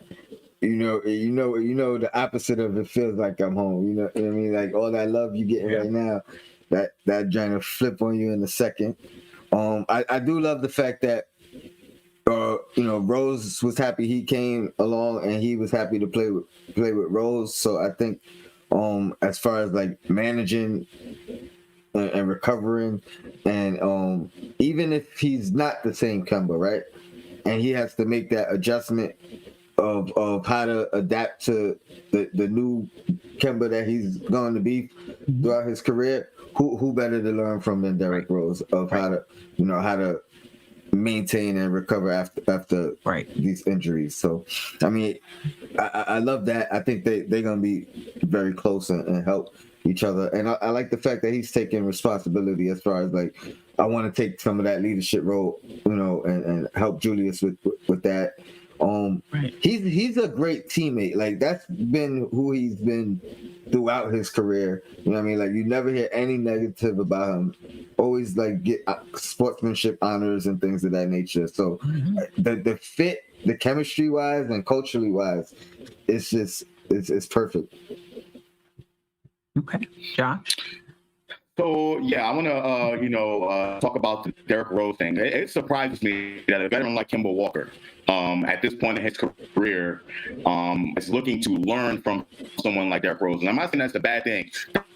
the opposite of it feels like I'm home. You know what I mean? Like all that love you getting right now, that trying to flip on you in a second. I do love the fact that Rose was happy he came along and he was happy to play with Rose. So I think as far as like managing and recovering, and even if he's not the same Kemba, right, and he has to make that adjustment of how to adapt to the new Kemba that he's going to be throughout his career, who better to learn from than Derrick Rose of how to maintain and recover after these injuries. So I mean, I love that. I think they're gonna be very close and help each other, and I like the fact that he's taking responsibility as far as like, I want to take some of that leadership role, and help Julius with that. He's a great teammate. Like that's been who he's been throughout his career. You know what I mean? Like you never hear any negative about him. Always like get sportsmanship honors and things of that nature. So the fit, the chemistry wise and culturally wise, it's perfect. Okay, Josh. So yeah, I want to talk about the Derrick Rose thing. It surprises me that a veteran like Kemba Walker, at this point in his career, is looking to learn from someone like Derrick Rose. And I'm not saying that's a bad thing.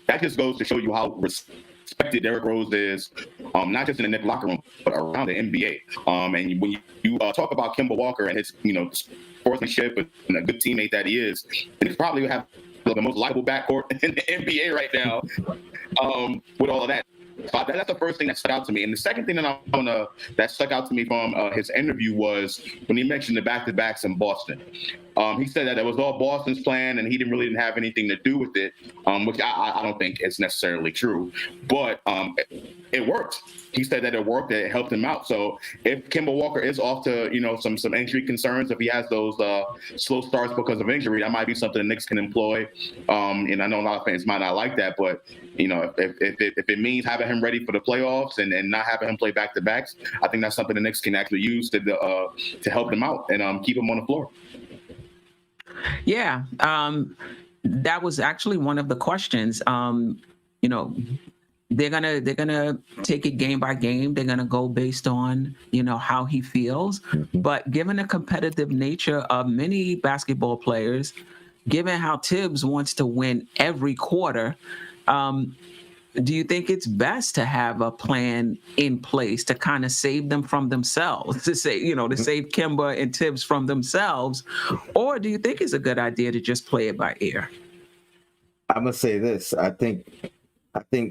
That just goes to show you how respected Derrick Rose is, not just in the Knicks locker room, but around the NBA. And when you talk about Kemba Walker and his sportsmanship and a good teammate that he is, he's probably have the most likable backcourt in the NBA right now, with all of that So that's the first thing that stuck out to me. And the second thing that stuck out to me from his interview was when he mentioned the back-to-backs in Boston. He said that it was all Boston's plan and he didn't have anything to do with it, which I don't think is necessarily true. But it worked. He said that it worked, that it helped him out. So if Kemba Walker is off to, some injury concerns, if he has those slow starts because of injury, that might be something the Knicks can employ. And I know a lot of fans might not like that, but if it means having him ready for the playoffs and not having him play back-to-backs, I think that's something the Knicks can actually use to help him out and keep him on the floor. Yeah, that was actually one of the questions. They're gonna take it game by game. They're gonna go based on how he feels. But given the competitive nature of many basketball players, given how Tibbs wants to win every quarter, do you think it's best to have a plan in place to kind of save them from themselves, to save Kemba and Tibbs from themselves? Or do you think it's a good idea to just play it by ear? I'm gonna say this. I think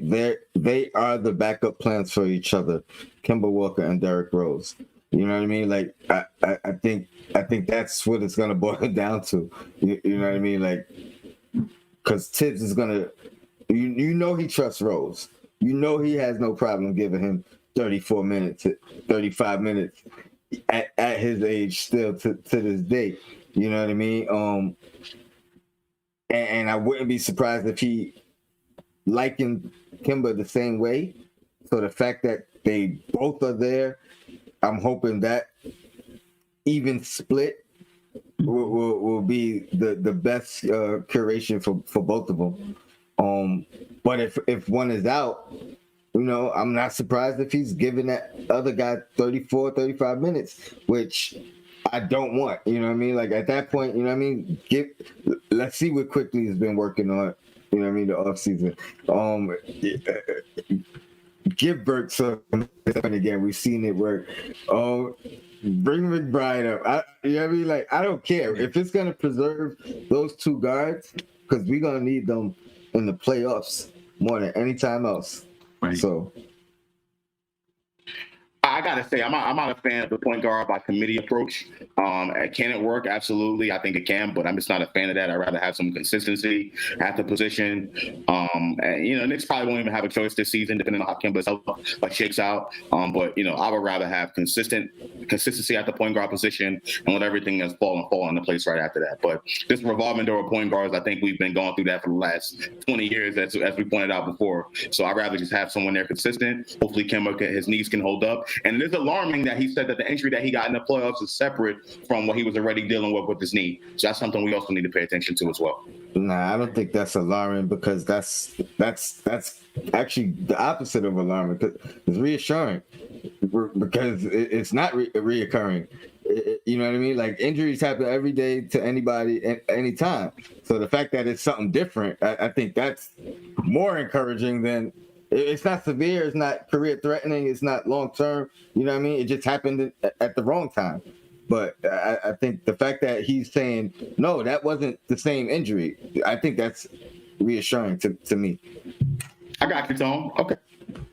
they are the backup plans for each other, Kemba Walker and Derrick Rose. You know what I mean? Like I think that's what it's gonna boil down to. You know what I mean? Like, because Tibbs is gonna. He trusts Rose. He has no problem giving him 34 minutes, 35 minutes at his age still to this day. You know what I mean? And I wouldn't be surprised if he likened Kemba the same way. So the fact that they both are there, I'm hoping that even split will be the best curation for both of them. But if one is out, I'm not surprised if he's giving that other guy 34, 35 minutes, which I don't want. You know what I mean? Like at that point, you know what I mean? Let's see what Quickly has been working on. You know what I mean? The offseason. Give Burke something again. We've seen it work. Bring McBride up. You know what I mean? Like I don't care if it's gonna preserve those two guards because we're gonna need them in the playoffs more than any time else. Right. So I gotta say, I'm not a fan of the point guard by committee approach. Can it work? Absolutely, I think it can, but I'm just not a fan of that. I'd rather have some consistency at the position. And Knicks probably won't even have a choice this season, depending on how Kemba's health shakes out. But I would rather have consistency at the point guard position and let everything that's fall into place right after that. But this revolving door of point guards, I think we've been going through that for the last 20 years, as we pointed out before. So I'd rather just have someone there consistent. Hopefully, Kemba, his knees can hold up. And it is alarming that he said that the injury that he got in the playoffs is separate from what he was already dealing with his knee. So that's something we also need to pay attention to as well. Nah, I don't think that's alarming because that's actually the opposite of alarming. It's reassuring because it's not reoccurring. You know what I mean? Like injuries happen every day to anybody at any time. So the fact that it's something different, I think that's more encouraging than. It's not severe. It's not career threatening. It's not long term. You know what I mean? It just happened at the wrong time. But I think the fact that he's saying, no, that wasn't the same injury, I think that's reassuring to me. I got you, Tom. Okay.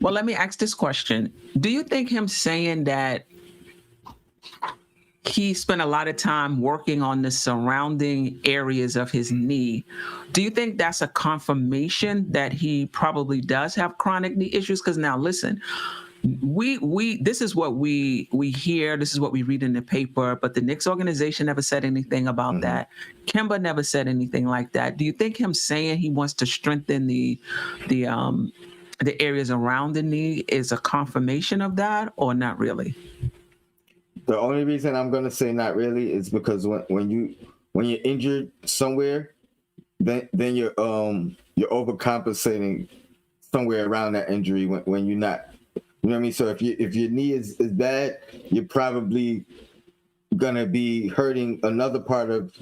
Well, let me ask this question. Do you think him saying that he spent a lot of time working on the surrounding areas of his knee, do you think that's a confirmation that he probably does have chronic knee issues? Because now listen, we this is what we hear, this is what we read in the paper, but the Knicks organization never said anything about that. Kemba never said anything like that. Do you think him saying he wants to strengthen the areas around the knee is a confirmation of that, or not really? The only reason I'm gonna say not really is because when you're injured somewhere, then you're overcompensating somewhere around that injury when you're not. You know what I mean? So if your knee is bad, you're probably gonna be hurting another part of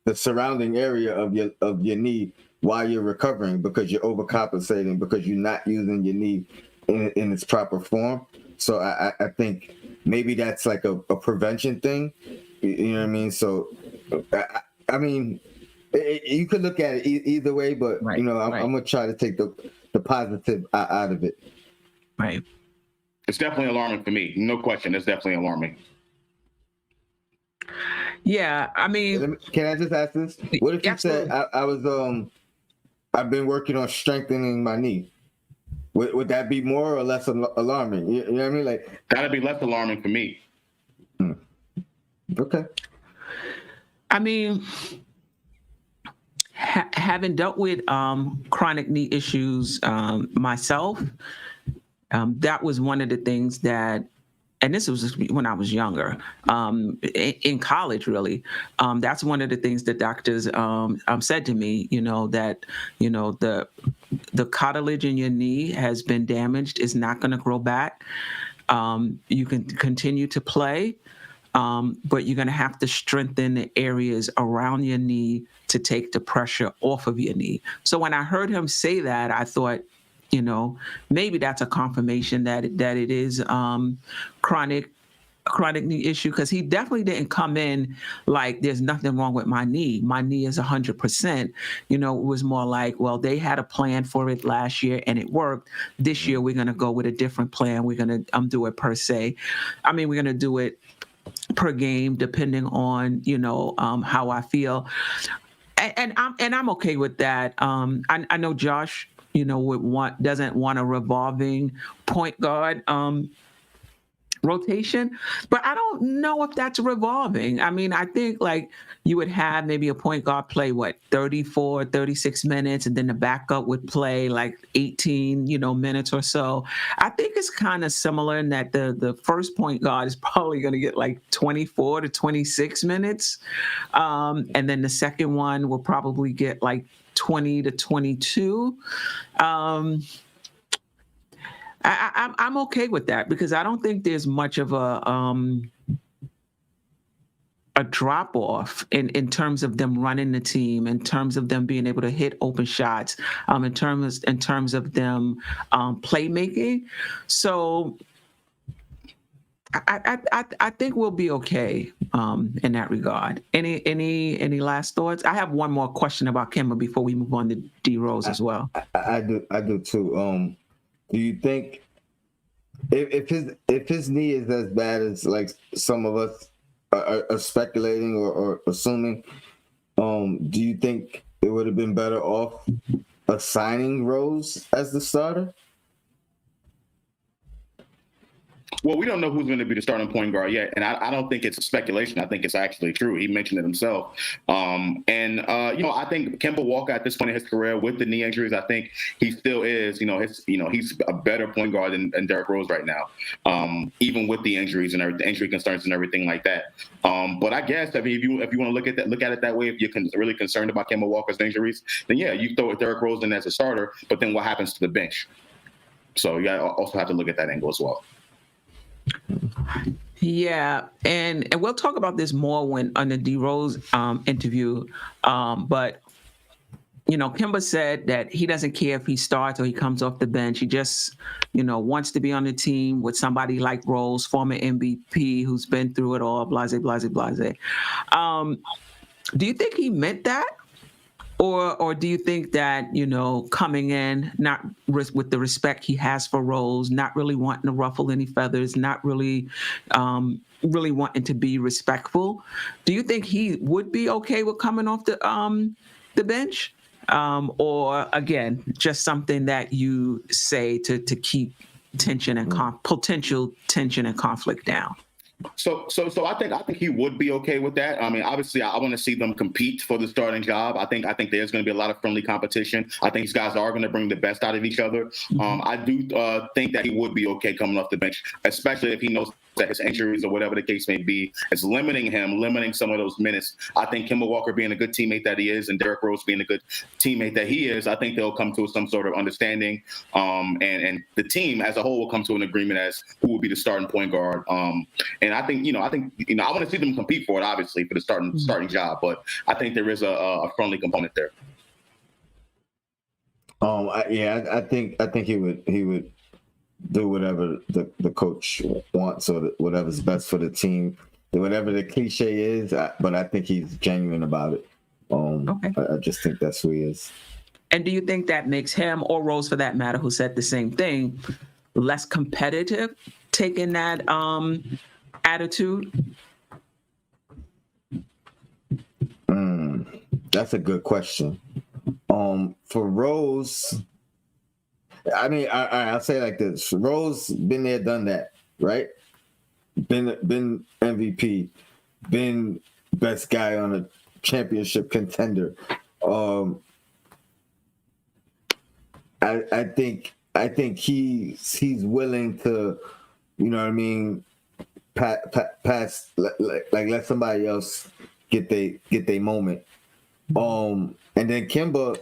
the surrounding area of your knee while you're recovering because you're overcompensating because you're not using your knee in its proper form. So I think maybe that's like a prevention thing. You know what I mean? So, I mean, you could look at it either way, but, I'm going to try to take the positive out of it. Right. It's definitely alarming for me. No question. It's definitely alarming. Yeah, I mean, Can I just ask this? What if you absolutely. said I've been working on strengthening my knee? Would that be more or less alarming? You know what I mean? Like, That'd be less alarming for me. okay. I mean, having dealt with chronic knee issues myself, that was one of the things that, and this was when I was younger, in college, really. That's one of the things that doctors said to me, that, the cartilage in your knee has been damaged, is not going to grow back. You can continue to play, but you're going to have to strengthen the areas around your knee to take the pressure off of your knee. So when I heard him say that, I thought, maybe that's a confirmation that it is chronic knee issue, because he definitely didn't come in like there's nothing wrong with my knee. My knee is 100%. It was more like, well, they had a plan for it last year and it worked. This year we're going to go with a different plan. We're going to do it per se. I mean, we're going to do it per game, depending on how I feel, and I'm okay with that. I know Josh, doesn't want a revolving point guard rotation, but I don't know if that's revolving. I mean, I think like you would have maybe a point guard play 34, 36 minutes, and then the backup would play like 18, minutes or so. I think it's kind of similar in that the first point guard is probably going to get like 24 to 26 minutes. And then the second one will probably get like 20 to 22. I'm okay with that, because I don't think there's much of a drop off in terms of them running the team, in terms of them being able to hit open shots, in terms of them playmaking. So I think we'll be okay in that regard. Any last thoughts? I have one more question about Kemba before we move on to D Rose as well. I do too. Do you think if his knee is as bad as like some of us are speculating or assuming, do you think it would have been better off assigning Rose as the starter? Well, we don't know who's going to be the starting point guard yet, and I don't think it's speculation. I think it's actually true. He mentioned it himself. I think Kemba Walker at this point in his career with the knee injuries, I think he still is. He's a better point guard than Derrick Rose right now, even with the injuries and the injury concerns and everything like that. But I guess if you want to look at it that way, if you're really concerned about Kemba Walker's injuries, then yeah, you throw Derrick Rose in as a starter. But then what happens to the bench? So you also have to look at that angle as well. Yeah, and we'll talk about this more when on the D Rose interview. But Kemba said that he doesn't care if he starts or he comes off the bench. He just wants to be on the team with somebody like Rose, former MVP, who's been through it all. Blase, blase, blase. Do you think he meant that? Or do you think that, coming in, not with the respect he has for Rose, not really wanting to ruffle any feathers, not really wanting to be respectful, do you think he would be okay with coming off the bench? Or, again, just something that you say to keep tension and potential tension and conflict down? So I think he would be okay with that. I mean, obviously, I want to see them compete for the starting job. I think there's going to be a lot of friendly competition. I think these guys are going to bring the best out of each other. I do think that he would be okay coming off the bench, especially if he knows that his injuries or whatever the case may be is limiting some of those minutes. I think Kemba Walker being a good teammate that he is, and Derrick Rose being a good teammate that he is, I think they'll come to some sort of understanding, and the team as a whole will come to an agreement as who will be the starting point guard. And I think I want to see them compete for it, obviously, for the starting job, but I think there is a friendly component there. I think he would do whatever the coach wants or whatever's best for the team, whatever the cliche is. But I think he's genuine about it. Okay. I just think that's who he is. And do you think that makes him, or Rose for that matter, who said the same thing, less competitive, taking that attitude? That's a good question. For Rose, I mean, I'll say it like this: Rose been there, done that, right? Been MVP, been best guy on a championship contender. I think he's willing to, you know what I mean, pass like let somebody else get they moment. And then Kemba,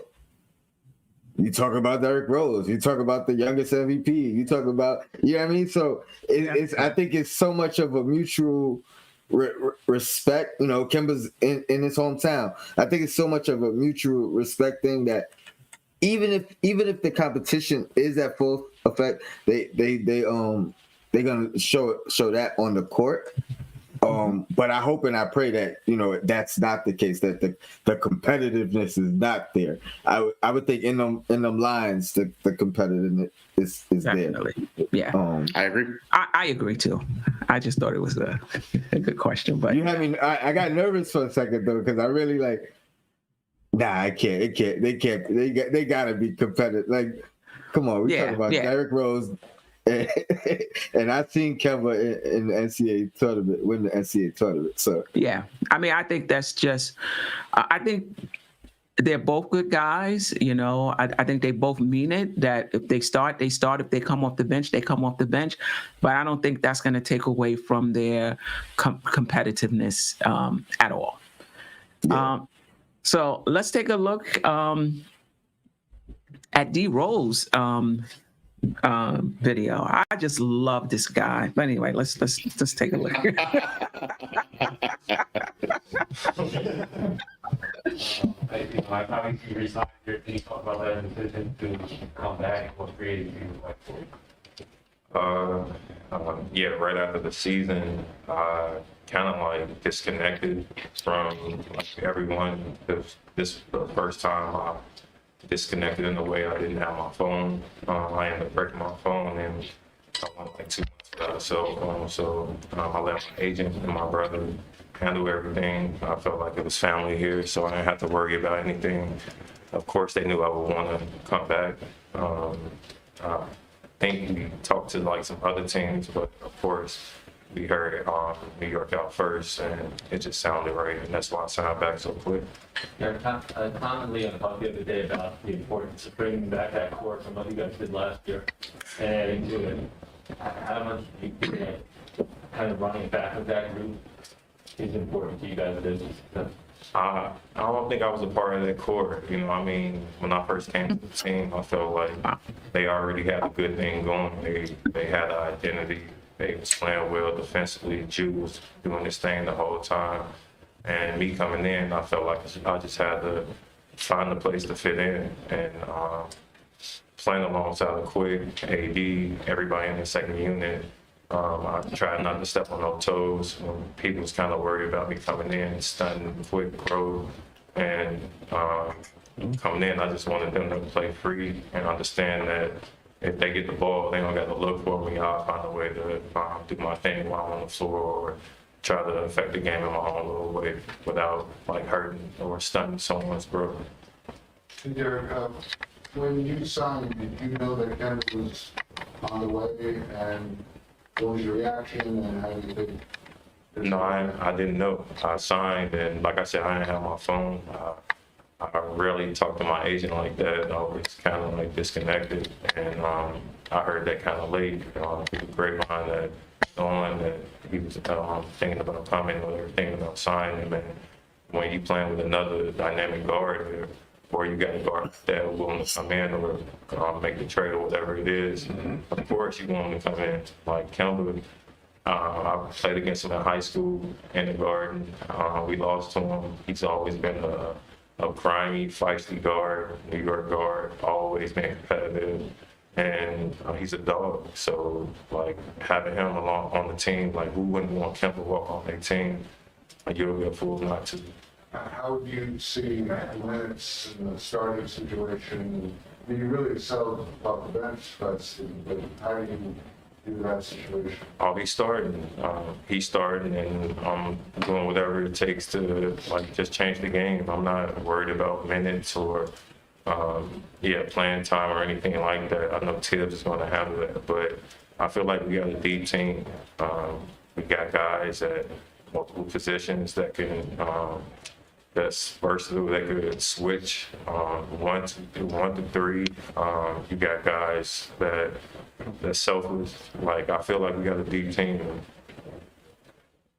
you talk about Derrick Rose, you talk about the youngest MVP, you talk about, you know what I mean? So it's I think it's so much of a mutual respect. You know, Kemba's in his hometown. I think it's so much of a mutual respect thing that even if the competition is at full effect, they're gonna show that on the court. But I hope and I pray that, you know, that's not the case, that the competitiveness is not there. I would think in them lines the competitiveness is Definitely. there. Yeah. I agree. I agree too. I just thought it was a good question, but You had me. I got nervous for a second though, because I really like. Nah, I can't. It can't. They can't. They gotta be competitive. Like, come on, we talking about Derrick Rose, and I've seen Kemba in the NCAA tournament, win the NCAA tournament. So yeah, I mean, I think that's just. I think they're both good guys. You know, I think they both mean it. That if they start, they start. If they come off the bench, they come off the bench. But I don't think that's going to take away from their competitiveness at all. yeah. So let's take a look at D Rose video. I just love this guy. But anyway, let's take a look. I probably resigned here. Can you talk about that decision to come back and what created you like for it? Yeah, right after the season, kind of like disconnected from like everyone. This was the first time I disconnected in a way I didn't have my phone. I ended up breaking my phone and I went like 2 months without a cell phone. So I let my agent and my brother handle everything. I felt like it was family here, so I didn't have to worry about anything. Of course, they knew I would want to come back. I think we talked to like some other teams, but of course, we heard New York out first, and it just sounded right, and that's why I signed back so quick. Commonly, I talked the other day about the importance of bringing back that core from what you guys did last year and adding to it. How much do you think that kind of running back of that group is important to you guys? I don't think I was a part of that core. You know, I mean, when I first came to the team, I felt like they already had a good thing going. They had an identity. They was playing well defensively. Jew was doing this thing the whole time. And me coming in, I felt like I just had to find a place to fit in. And playing alongside Quick, AD, everybody in the second unit, I tried not to step on no toes. When people was kind of worried about me coming in, stunting Quick, Pro. And coming in, I just wanted them to play free and understand that if they get the ball, they don't got to look for me. I'll find a way to do my thing while I'm on the floor or try to affect the game in my own little way without like hurting or stunting someone's growth. Derrick, when you signed, did you know that Kemba was on the way, and what was your reaction, and how did you think? No, I didn't know. I signed, and like I said, I didn't have my phone. I rarely talk to my agent like that. I was kind of like disconnected, and I heard that kind of late through the grapevine that he was thinking about coming or thinking about signing him. And when you playing with another dynamic guard, or you got a guard that willing to come in or make the trade or whatever it is, of course you want him to come in. Like Kemba, I played against him in high school in the garden. We lost to him. He's always been a grimy, feisty guard, New York guard, always been competitive, and he's a dog. So, like, having him along on the team, like, who wouldn't want Kemba Walker on their team? Like, you'll be a fool not to. How would you see minutes in the starting situation you really excelled off the bench last season, but how do you do that situation? Oh, he's starting. He's starting, and I'm doing whatever it takes to like just change the game. I'm not worried about minutes or playing time or anything like that. I know Tibbs is going to handle that, but I feel like we got a deep team. We got guys at multiple positions that can. That's versatile. They could switch one to three. You got guys that's selfless. Like I feel like we got a deep team.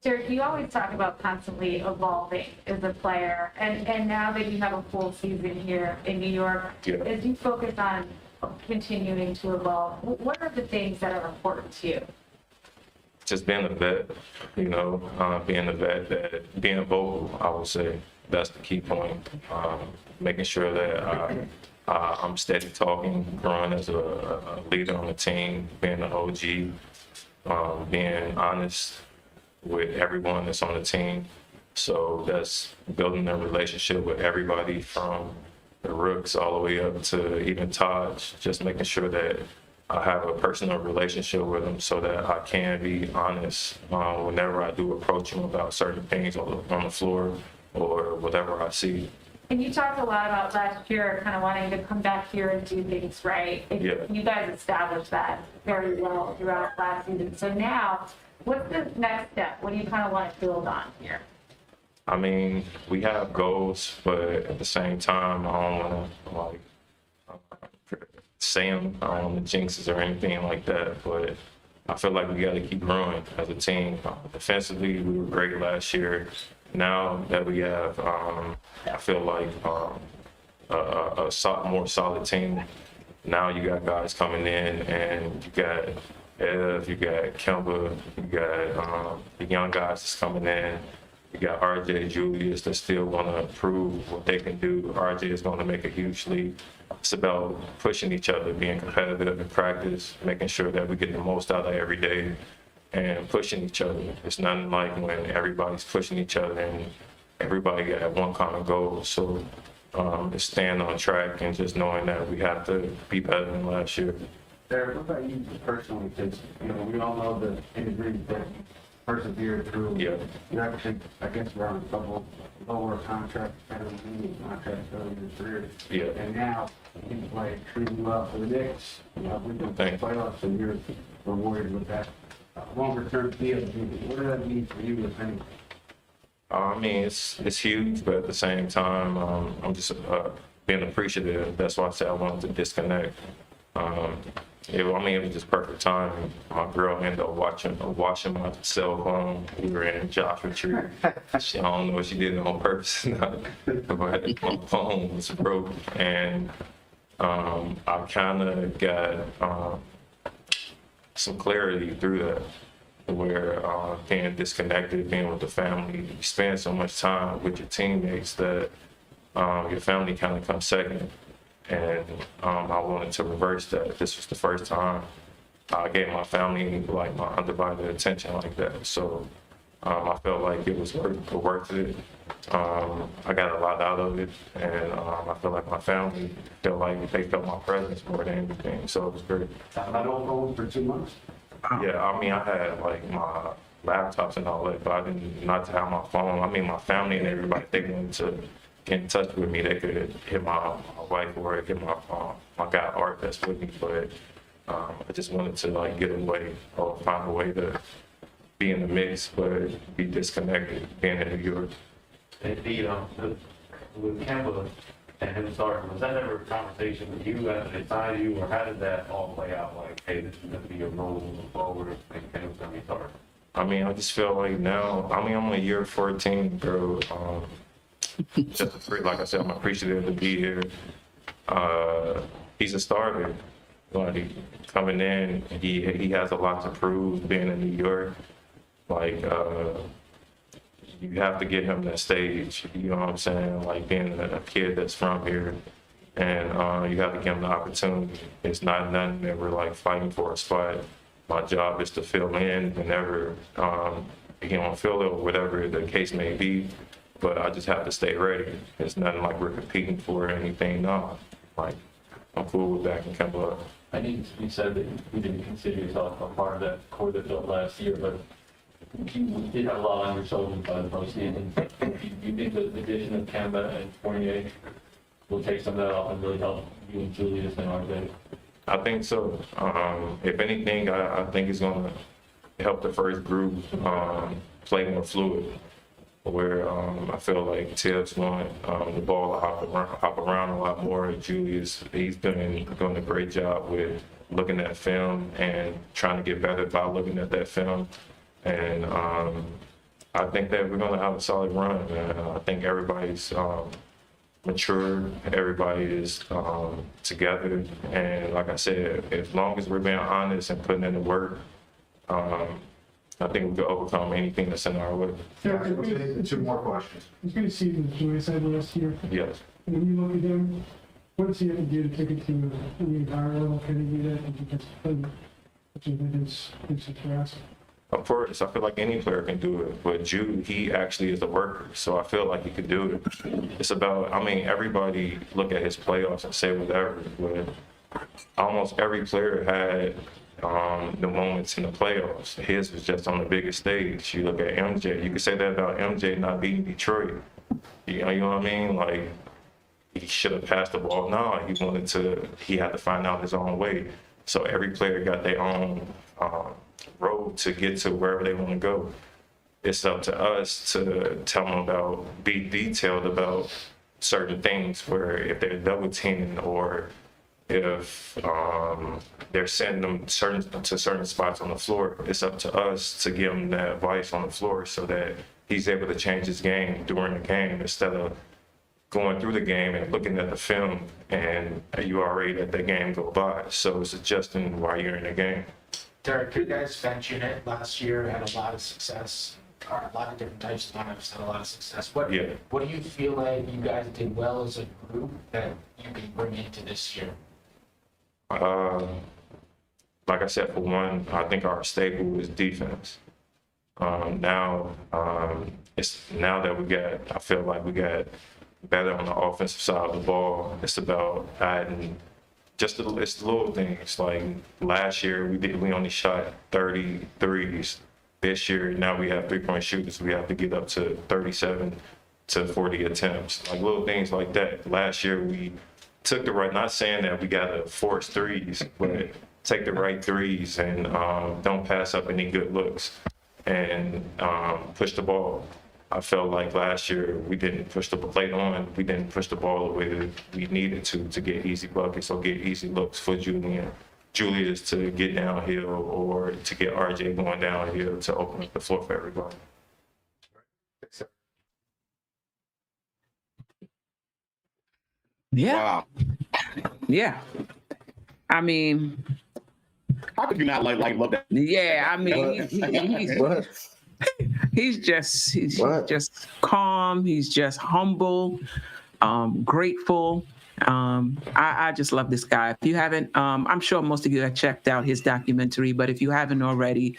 Derrick, you always talk about constantly evolving as a player, and now that you have a full season here in New York, as you focus on continuing to evolve, what are the things that are important to you? Just being a vet, being a vet, being vocal, I would say. That's the key point. Making sure that I'm steady talking, growing as a leader on the team, being an OG, being honest with everyone that's on the team. So that's building a relationship with everybody from the rooks all the way up to even Taj, just making sure that I have a personal relationship with them so that I can be honest whenever I do approach them about certain things on the floor or whatever I see. And you talked a lot about last year kind of wanting to come back here and do things right. You guys established that very well throughout last season. So now, what's the next step? What do you kind of want to build on here? I mean, we have goals, but at the same time, I don't want to say them. I don't want to jinxes or anything like that. But I feel like we got to keep growing as a team. Defensively, we were great last year. Now that we have, I feel like a more solid team. Now you got guys coming in, and you got Ev, you got Kemba, you got the young guys that's coming in. You got RJ, Julius that still want to prove what they can do. RJ is going to make a huge leap. It's about pushing each other, being competitive in practice, making sure that we get the most out of every day, and pushing each other. It's nothing like when everybody's pushing each other and everybody got one common goal. So it's staying on track and just knowing that we have to be better than last year. Derrick, what about you personally? Because, we all know the injuries that you persevered through. Yeah. You actually, I guess, were on a couple lower contracts, better than contracts earlier in your career. Yeah. And now you play extremely well for the Knicks. We're doing the playoffs, and you're rewarded with that longer-term deal. What does that mean for you, if anything? I mean, it's huge, but at the same time, I'm just being appreciative. That's why I said I wanted to disconnect. It was just perfect timing. My girl ended up washing my cell phone. We were in Joshua Tree. I don't know if she did it on purpose or not, but my phone was broke, and I kind of got some clarity through that, where being disconnected, being with the family, you spend so much time with your teammates that your family kind of comes second. And I wanted to reverse that. This was the first time I gave my family like my undivided attention like that. So I felt like it was worth it. I got a lot out of it, and I feel like my family felt like they felt my presence more than anything. So it was great. I don't go for 2 months. Yeah, I mean, I had like my laptops and all that, but I didn't not to have my phone. I mean, my family and everybody, they wanted to get in touch with me. They could hit my wife or hit my guy Art that's with me, but I just wanted to like get away or find a way to be in the mix, but be disconnected, being in New York. With Kemba and him starting, was that ever a conversation with you as they signed you, or how did that all play out? Like, hey, this is going to be your role moving forward, and Kemba's going to be starting. I mean, I just feel like now, I mean, I'm on year 14, bro. Just like I said, I'm appreciative to be here. He's a starter. Like coming in, he has a lot to prove being in New York. Like you have to get him that stage. You know what I'm saying? Like being a kid that's from here, and you have to give him the opportunity. It's not nothing that we're like fighting for a spot. My job is to fill in whenever he don't feel it or whatever the case may be. But I just have to stay ready. It's nothing like we're competing for anything. No, like I'm cool with backing Kemba up. I think you said that you didn't consider yourself a part of that core that built last year, but you did have a lot on your shoulders by the postseason. Do you think the addition of Kemba and Fournier will take some of that off and really help you and Julius and RJ? I think so. If anything, I think it's going to help the first group play more fluid, where I feel like Tibbs want the ball to hop around a lot more. Julius, he's been doing a great job with looking at film and trying to get better by looking at that film. And I think that we're going to have a solid run. And I think everybody's mature, everybody is together. And like I said, as long as we're being honest and putting in the work, I think we can overcome anything that's in our way. Two more questions. It's good to see the Julius had last year. Yes. When you look at him, what does he have to do to take a team to the higher level? Can he do that? And he gets played, which I think is interesting. Of course, I feel like any player can do it, but Jude, he actually is a worker, so I feel like he could do it. It's about, I mean, everybody look at his playoffs and say whatever, but almost every player had the moments in the playoffs. His was just on the biggest stage. You look at MJ, you could say that about MJ not beating Detroit. You know what I mean? Like, he should have passed the ball. No, he had to find out his own way. So every player got their own road to get to wherever they want to go. It's up to us to tell them be detailed about certain things, where if they're double teaming or if they're sending them to certain spots on the floor, it's up to us to give him that advice on the floor so that he's able to change his game during the game instead of going through the game and looking at the film and you already let the game go by. So it's adjusting while you're in the game. Derrick, you guys bench unit last year had a lot of success, or a lot of different types of lineups had a lot of success. What do you feel like you guys did well as a group that you can bring into this year? Like I said, for one, I think our staple is defense. Now that I feel like we got better on the offensive side of the ball. It's about adding it's the little things. Like last year, we only shot 33s. This year, now we have 3-point shooters. We have to get up to 37 to 40 attempts. Like little things like that. Last year, we took the right, not saying that we got to force threes, but take the right threes and don't pass up any good looks and push the ball. I felt like last year we didn't push the plate on. We didn't push the ball the way that we needed to get easy buckets or get easy looks for Julius to get downhill or to get RJ going downhill to open up the floor for everybody. Yeah. Wow. Yeah. I mean, how could you not love that? Yeah, I mean, he's just calm. He's just humble, grateful. I just love this guy. If you haven't, I'm sure most of you have checked out his documentary, but if you haven't already,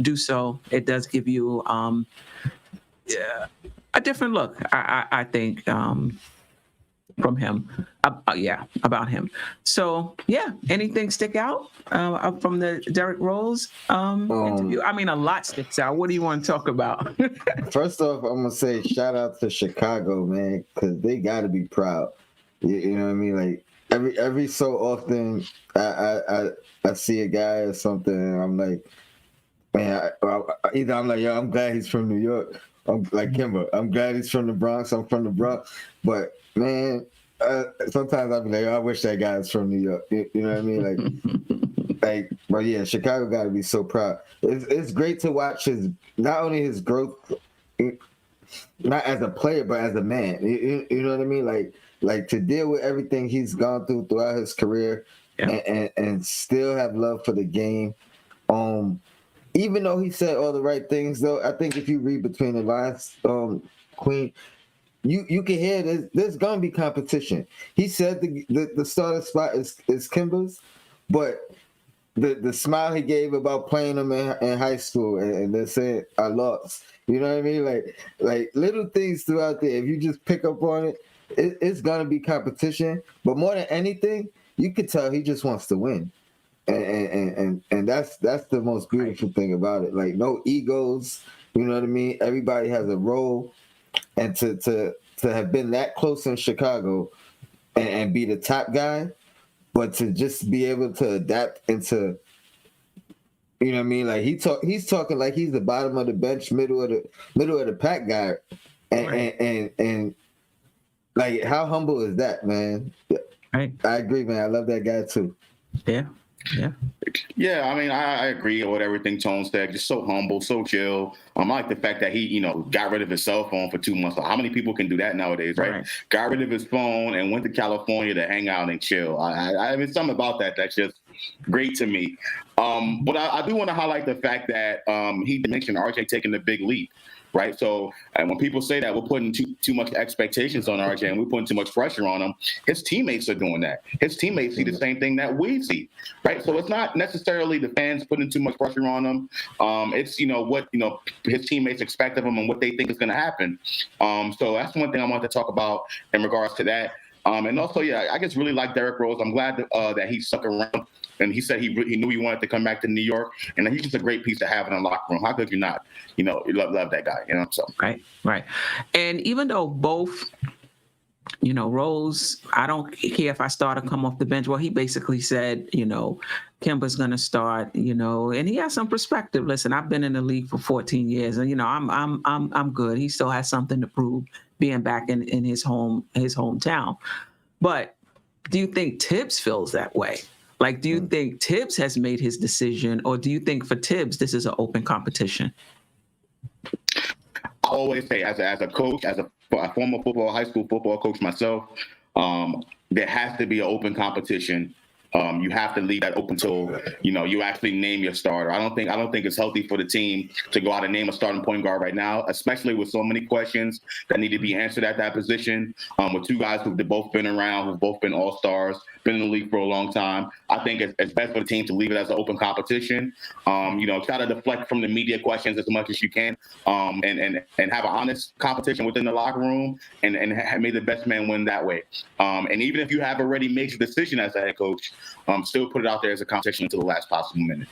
do so. It does give you a different look, I think, from him. About him. So, anything stick out from the Derrick Rose interview? I mean, a lot sticks out. What do you want to talk about? First off, I'm gonna say shout out to Chicago, man, because they got to be proud. You know what I mean? Like every so often, I see a guy or something, and I'm like, man, either I'm like, yo, I'm glad he's from New York. I'm like Kemba. I'm glad he's from the Bronx. I'm from the Bronx, but man. Sometimes I'll be like, I wish that guy was from New York. You know what I mean? But yeah, Chicago got to be so proud. It's great to watch not only his growth, not as a player, but as a man. You know what I mean? Like to deal with everything he's gone through throughout his career, and still have love for the game. Even though he said all the right things, though, I think if you read between the lines, Queen. You can hear there's gonna be competition. He said the starting spot is Kemba's, but the smile he gave about playing him in high school and they're saying I lost. You know what I mean? Like little things throughout there. If you just pick up on it, it's gonna be competition, but more than anything, you could tell he just wants to win, and that's the most beautiful thing about it. Like no egos, you know what I mean? Everybody has a role, and to have been that close in Chicago and be the top guy, but to just be able to adapt into, you know what I mean? Like he's talking like he's the bottom of the bench, middle of the pack guy, and like how humble is that, man? Right. I agree, man. I love that guy too. Yeah. Yeah. Yeah, I mean, I agree with everything Tone said. Just so humble, so chill. I like the fact that he, got rid of his cell phone for 2 months. How many people can do that nowadays, right? Got rid of his phone and went to California to hang out and chill. I mean, something about that that's just great to me. But I do want to highlight the fact that he mentioned RJ taking the big leap. Right. So when people say that we're putting too much expectations on RJ and we're putting too much pressure on him, his teammates are doing that. His teammates see the same thing that we see. Right. So it's not necessarily the fans putting too much pressure on him. It's, what, his teammates expect of him and what they think is going to happen. So that's one thing I want to talk about in regards to that. And also, I just really like Derrick Rose. I'm glad that he stuck around. And he said he knew he wanted to come back to New York, and he's just a great piece to have in the locker room. How could you not? You love that guy. So right. And even though both, Rose, I don't care if I start or come off the bench. Well, he basically said, Kemba's gonna start, and he has some perspective. Listen, I've been in the league for 14 years, and I'm good. He still has something to prove being back in his hometown. But do you think Tibbs feels that way? Like, do you think Tibbs has made his decision, or do you think for Tibbs this is an open competition? I always say, as a coach, as a former high school football coach myself, there has to be an open competition. You have to leave that open till you actually name your starter. I don't think it's healthy for the team to go out and name a starting point guard right now, especially with so many questions that need to be answered at that position. With two guys who've both been around, who've both been all-stars, been in the league for a long time. I think it's best for the team to leave it as an open competition. Try to deflect from the media questions as much as you can, and have an honest competition within the locker room, and may the best man win that way. And even if you have already made your decision as a head coach, still put it out there as a competition until the last possible minute.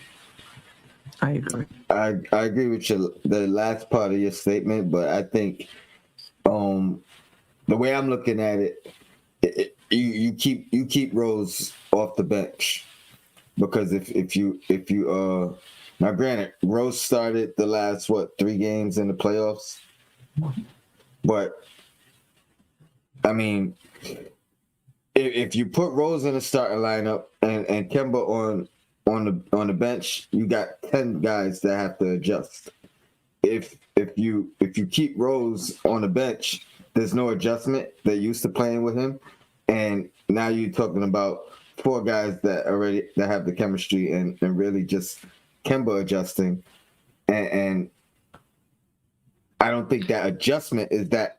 I agree. I agree with the last part of your statement, but I think the way I'm looking at it, you keep Rose off the bench, because if you now granted, Rose started the last 3 games in the playoffs, but I mean, if you put Rose in the starting lineup and Kemba on the bench, you got 10 guys that have to adjust. If you keep Rose on the bench, there's no adjustment. They're used to playing with him, and now you're talking about 4 guys that have the chemistry and really just Kemba adjusting, and I don't think that adjustment is that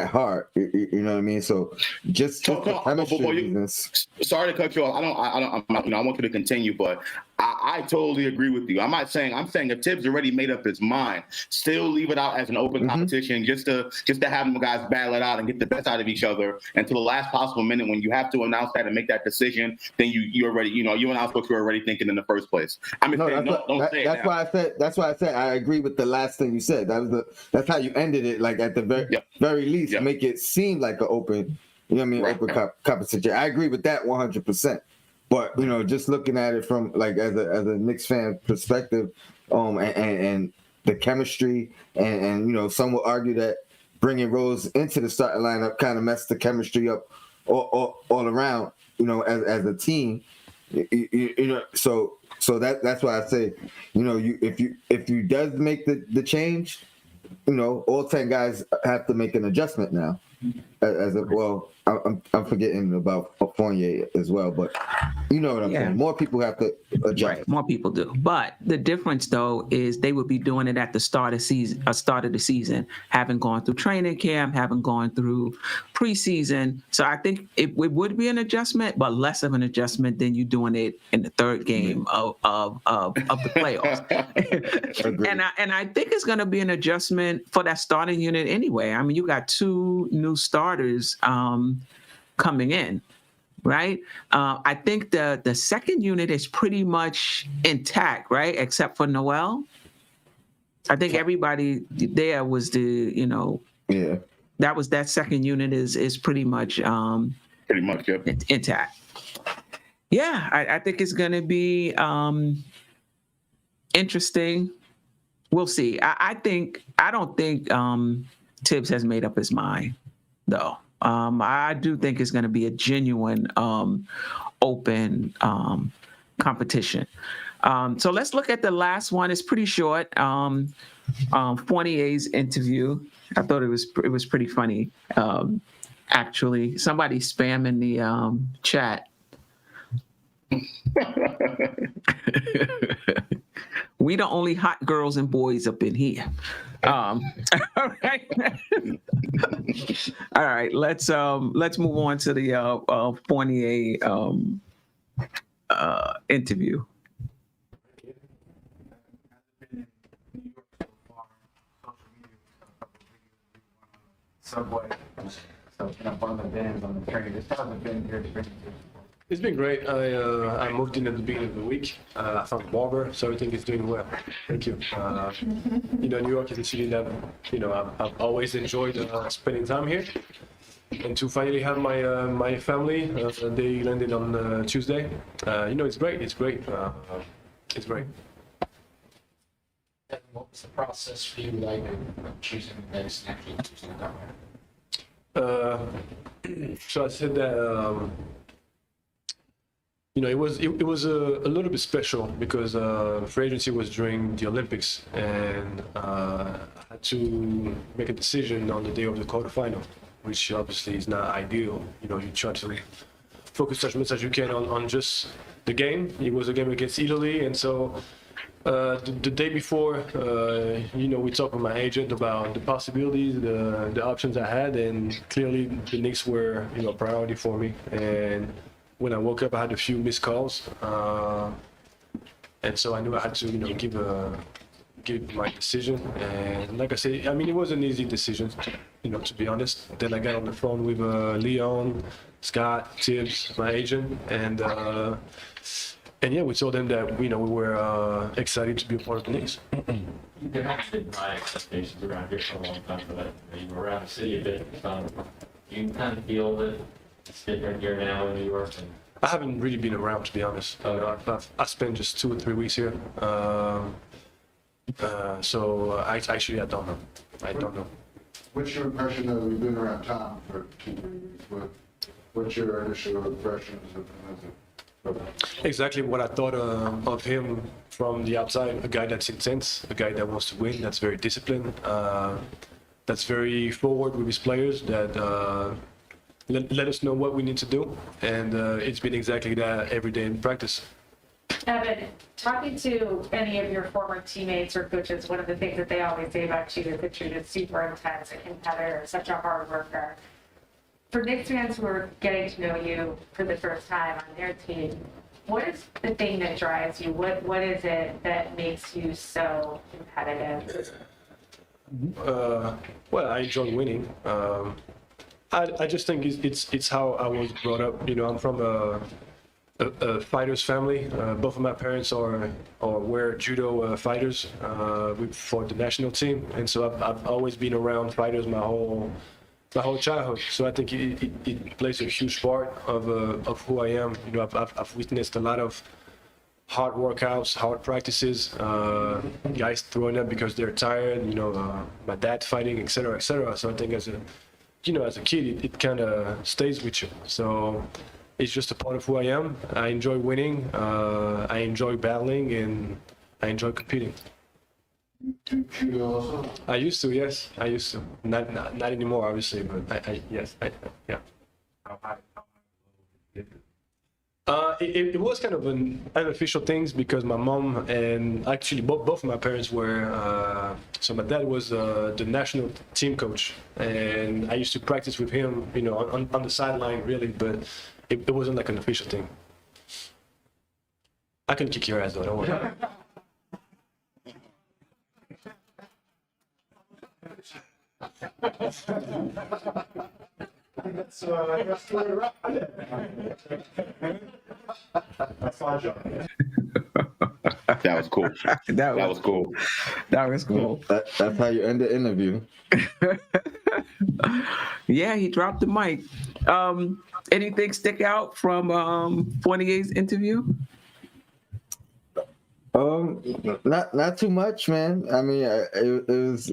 hard. You know what I mean? So just the chemistry. Sorry to cut you off. I want you to continue, but I totally agree with you. I'm saying if Tibbs already made up his mind, still leave it out as an open competition, just to have them guys battle it out and get the best out of each other until the last possible minute when you have to announce that and make that decision. Then you already you announce what you're already thinking in the first place. Don't say it. That's why I said I agree with the last thing you said. That's how you ended it. Like at the very least, make it seem like an open. You know what I mean? Open competition. I agree with that 100%. But just looking at it from like as a Knicks fan perspective, and the chemistry, and some will argue that bringing Rose into the starting lineup kind of messed the chemistry up all around. As a team, So that's why I say, if you does make the change, all 10 guys have to make an adjustment now. I'm forgetting about Fournier as well, but You know what I'm Yeah. saying? More people have to adjust. Right, more people do. But the difference, though, is they would be doing it at the start of the season, having gone through training camp, having gone through preseason. So I think it would be an adjustment, but less of an adjustment than you doing it in the third game of the playoffs. and I think it's going to be an adjustment for that starting unit anyway. I mean, you got 2 new starters coming in. Right. I think the second unit is pretty much intact, right? Except for Noel. I think everybody there was Yeah. that second unit is pretty much yep. intact. Yeah, I think it's gonna be interesting. We'll see. I don't think Tibbs has made up his mind, though. I do think it's going to be a genuine, open competition. So let's look at the last one. It's pretty short. Fournier's interview. I thought it was pretty funny. Actually, somebody spamming the chat. We the only hot girls and boys up in here. All right. All right. Let's move on to the Fournier interview. Subway, so one of the bands on the train. This hasn't been your experience. It's been great. I moved in at the beginning of the week. I found a barber, so everything is doing well. Thank you. New York is a city that I've always enjoyed spending time here, and to finally have my family, they landed on Tuesday. It's great. It's great. It's great. And what was the process for you like choosing the Knicks and actually choosing to come here? So I said that. It was a little bit special because free agency was during the Olympics, and I had to make a decision on the day of the quarterfinal, which obviously is not ideal. You try to focus as much as you can on just the game. It was a game against Italy, and so the day before, we talked with my agent about the possibilities, the options I had, and clearly the Knicks were a priority for me. And when I woke up, I had a few missed calls, and so I knew I had to, give my decision. And like I said, it was an easy decision, to be honest. Then I got on the phone with Leon, Scott, Tibbs, my agent, and yeah, we told them that we were excited to be a part of the Knicks. There have been high expectations around here for a long time for that. You were around the city a bit. You kind of feel that it's different here now in New York. I haven't really been around, to be honest. I spent just 2 or 3 weeks here, so I don't know. I don't know. What's your impression of you've been around town for 2 weeks? What's your initial impressions of Exactly what I thought of him from the outside. A guy that's intense, a guy that wants to win, that's very disciplined, that's very forward with his players, that let us know what we need to do. And it's been exactly that every day in practice. Evan, talking to any of your former teammates or coaches, one of the things that they always say about you is that you're just super intense, a competitor, such a hard worker. For Knicks fans who are getting to know you for the first time on their team, what is the thing that drives you? What is it that makes you so competitive? Well, I enjoy winning. I just think it's how I was brought up. I'm from a fighters family. Both of my parents were judo fighters. We fought the national team, and so I've always been around fighters my whole childhood. So I think it plays a huge part of who I am. I've witnessed a lot of hard workouts, hard practices, guys throwing up because they're tired. My dad fighting, etc., etc. So I think as a kid, it kind of stays with you. So it's just a part of who I am. I enjoy winning. I enjoy battling, and I enjoy competing. I used to, yes. I used to. Not anymore, obviously, but yes. Yeah. It was kind of an unofficial things because my mom and actually both of my parents were. So my dad was the national team coach, and I used to practice with him, on the sideline, really. But it wasn't like an official thing. I can kick your ass though. Don't worry. That's right. That's my job. That was cool. That was cool. That was cool. That's how you end the interview. Yeah, he dropped the mic. Anything stick out from Fournier's interview? Not too much, man. I mean, it was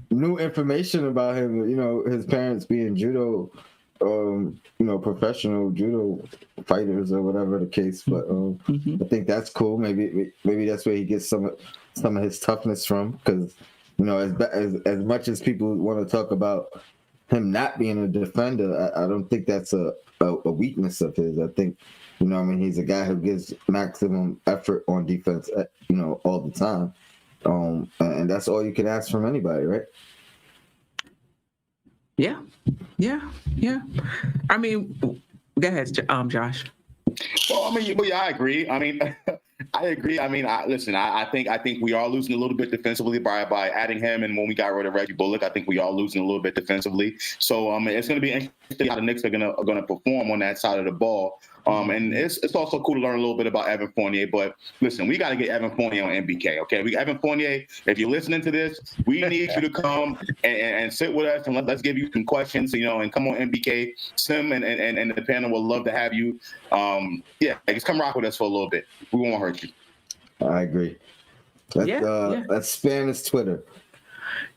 new information about him. His parents being judo, professional judo fighters or whatever the case. But I think that's cool. Maybe that's where he gets some of his toughness from. Because as much as people want to talk about him not being a defender, I don't think that's a weakness of his. I think. He's a guy who gives maximum effort on defense, all the time. And that's all you can ask from anybody, right? Yeah. I mean, go ahead, Josh. Well, I agree. I agree. I think we are losing a little bit defensively by adding him, and when we got rid of Reggie Bullock, I think we are losing a little bit defensively. So it's going to be interesting how the Knicks are going to perform on that side of the ball. And it's also cool to learn a little bit about Evan Fournier. But listen, we got to get Evan Fournier on MBK. Okay, Evan Fournier, if you're listening to this, we need you to come and sit with us and let's give you some questions. And come on MBK. Sim and the panel will love to have you. Just come rock with us for a little bit. We won't hurt you. I agree. Let's spam his Twitter.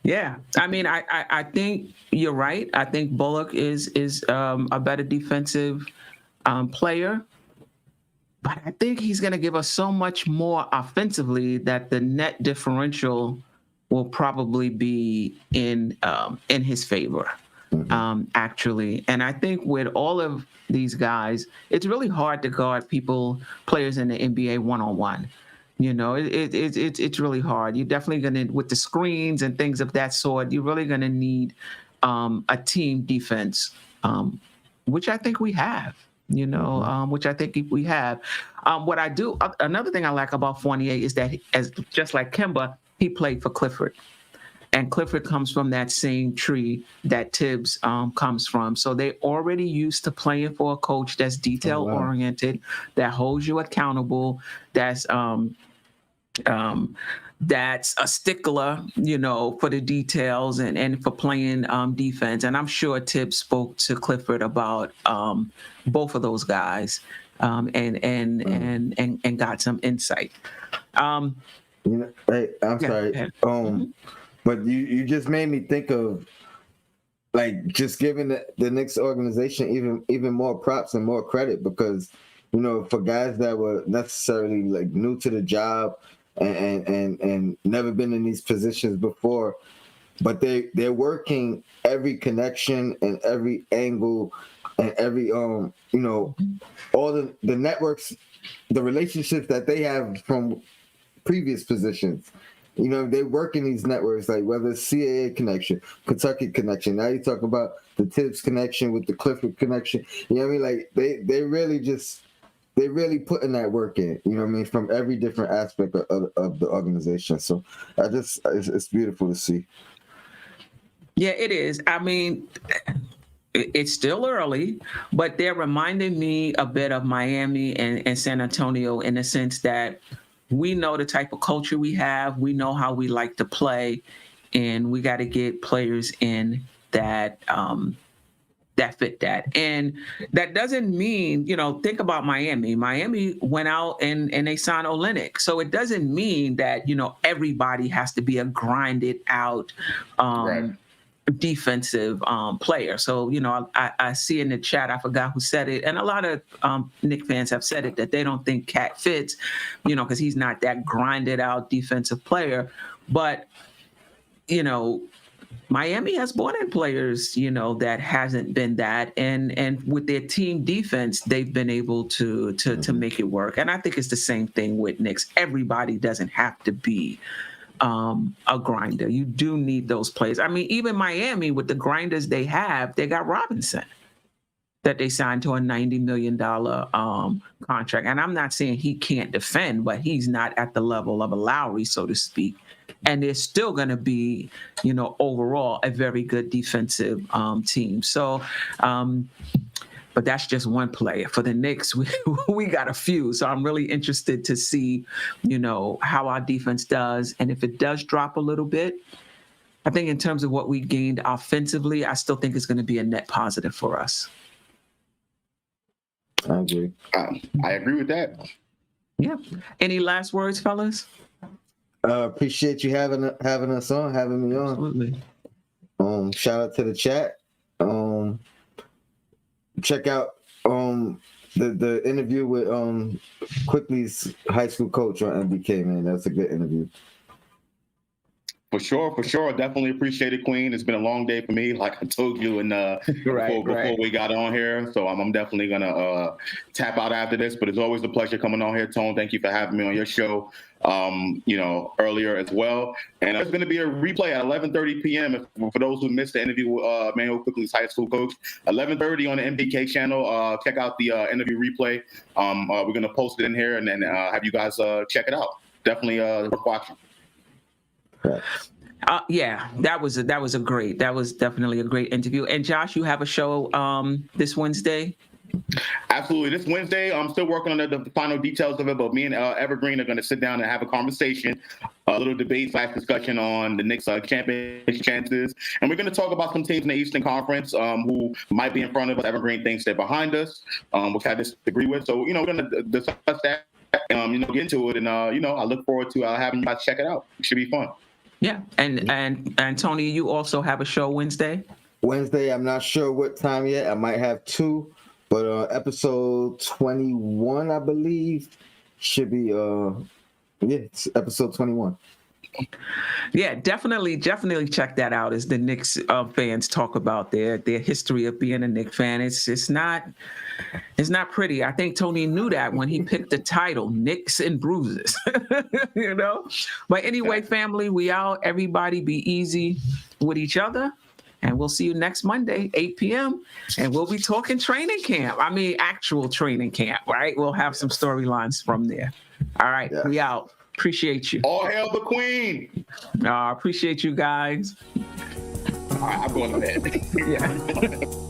Yeah, I think you're right. I think Bullock is a better defensive player, but I think he's going to give us so much more offensively that the net differential will probably be in his favor, actually. And I think with all of these guys, it's really hard to guard players in the NBA one-on-one. It's really hard. You're definitely going to, with the screens and things of that sort, you're really going to need a team defense, which I think we have. Which I think we have. Another thing I like about Fournier is that, just like Kemba, he played for Clifford. And Clifford comes from that same tree that Tibbs comes from. So they already used to playing for a coach that's detail-oriented, that holds you accountable, that's a stickler, for the details and for playing defense. And I'm sure Tibbs spoke to Clifford about both of those guys and got some insight. Hey, I'm sorry. But you just made me think of just giving the Knicks organization even more props and more credit, because for guys that were necessarily new to the job and never been in these positions before, but they're working every connection and every angle and every all the networks, the relationships that they have from previous positions. They work in these networks, whether it's CAA connection, Kentucky connection. Now you talk about the Tibbs connection with the Clifford connection. They really putting that work in, from every different aspect of the organization. So it's beautiful to see. Yeah, it is. It's still early, but they're reminding me a bit of Miami and San Antonio in the sense that we know the type of culture we have. We know how we like to play, and we got to get players in that that fit that. And that doesn't mean, think about Miami. Miami went out and they signed Olynyk. So it doesn't mean that, everybody has to be a grinded out defensive player. So, I see in the chat, I forgot who said it, and a lot of Knicks fans have said it, that they don't think Cat fits, because he's not that grinded out defensive player. But, Miami has brought in players, that hasn't been that, and with their team defense, they've been able to make it work. And I think it's the same thing with Knicks. Everybody doesn't have to be a grinder. You do need those players. I mean, even Miami, with the grinders they have, they got Robinson that they signed to a $90 million contract. And I'm not saying he can't defend, but he's not at the level of a Lowry, so to speak. And they're still going to be, overall a very good defensive team. So, but that's just one player. For the Knicks, we got a few. So I'm really interested to see, how our defense does. And if it does drop a little bit, I think in terms of what we gained offensively, I still think it's going to be a net positive for us. I agree. I agree with that. Yeah. Any last words, fellas? Appreciate you having us on, having me on. Absolutely. Shout out to the chat. Check out the interview with Quickly's high school coach on MBK, man. That's a good interview. For sure. Definitely appreciate it, Queen. It's been a long day for me, like I told you before we got on here. So I'm definitely going to tap out after this. But it's always a pleasure coming on here, Tone. Thank you for having me on your show, earlier as well. And there's going to be a replay at 11:30 p.m. For those who missed the interview with Manuel Quickly's high school coach. 11:30 on the MPK channel. Check out the interview replay. We're going to post it in here and then have you guys check it out. Definitely worth watching. Yeah, that was definitely a great interview. And Josh, you have a show this Wednesday? Absolutely. This Wednesday, I'm still working on the final details of it, but me and Evergreen are going to sit down and have a conversation, a little debate/discussion on the Knicks championship chances. And we're going to talk about some teams in the Eastern Conference who might be in front of us. Evergreen thinks they're behind us, which I disagree with. So, we're going to discuss that, get into it. And, I look forward to having you guys check it out. It should be fun. Yeah. And Tony, you also have a show Wednesday? Wednesday, I'm not sure what time yet. I might have two, but episode 21, I believe, should be it's episode 21. Yeah, definitely check that out as the Knicks fans talk about their history of being a Knicks fan. It's not pretty. I think Tony knew that when he picked the title, Knicks and Bruises. But anyway, family, we out. Everybody be easy with each other. And we'll see you next Monday, 8 p.m. And we'll be talking training camp. I mean, actual training camp, right? We'll have some storylines from there. All right, We out. Appreciate you. All hail the Queen. Appreciate you guys. All right, I'm going to bed. Yeah.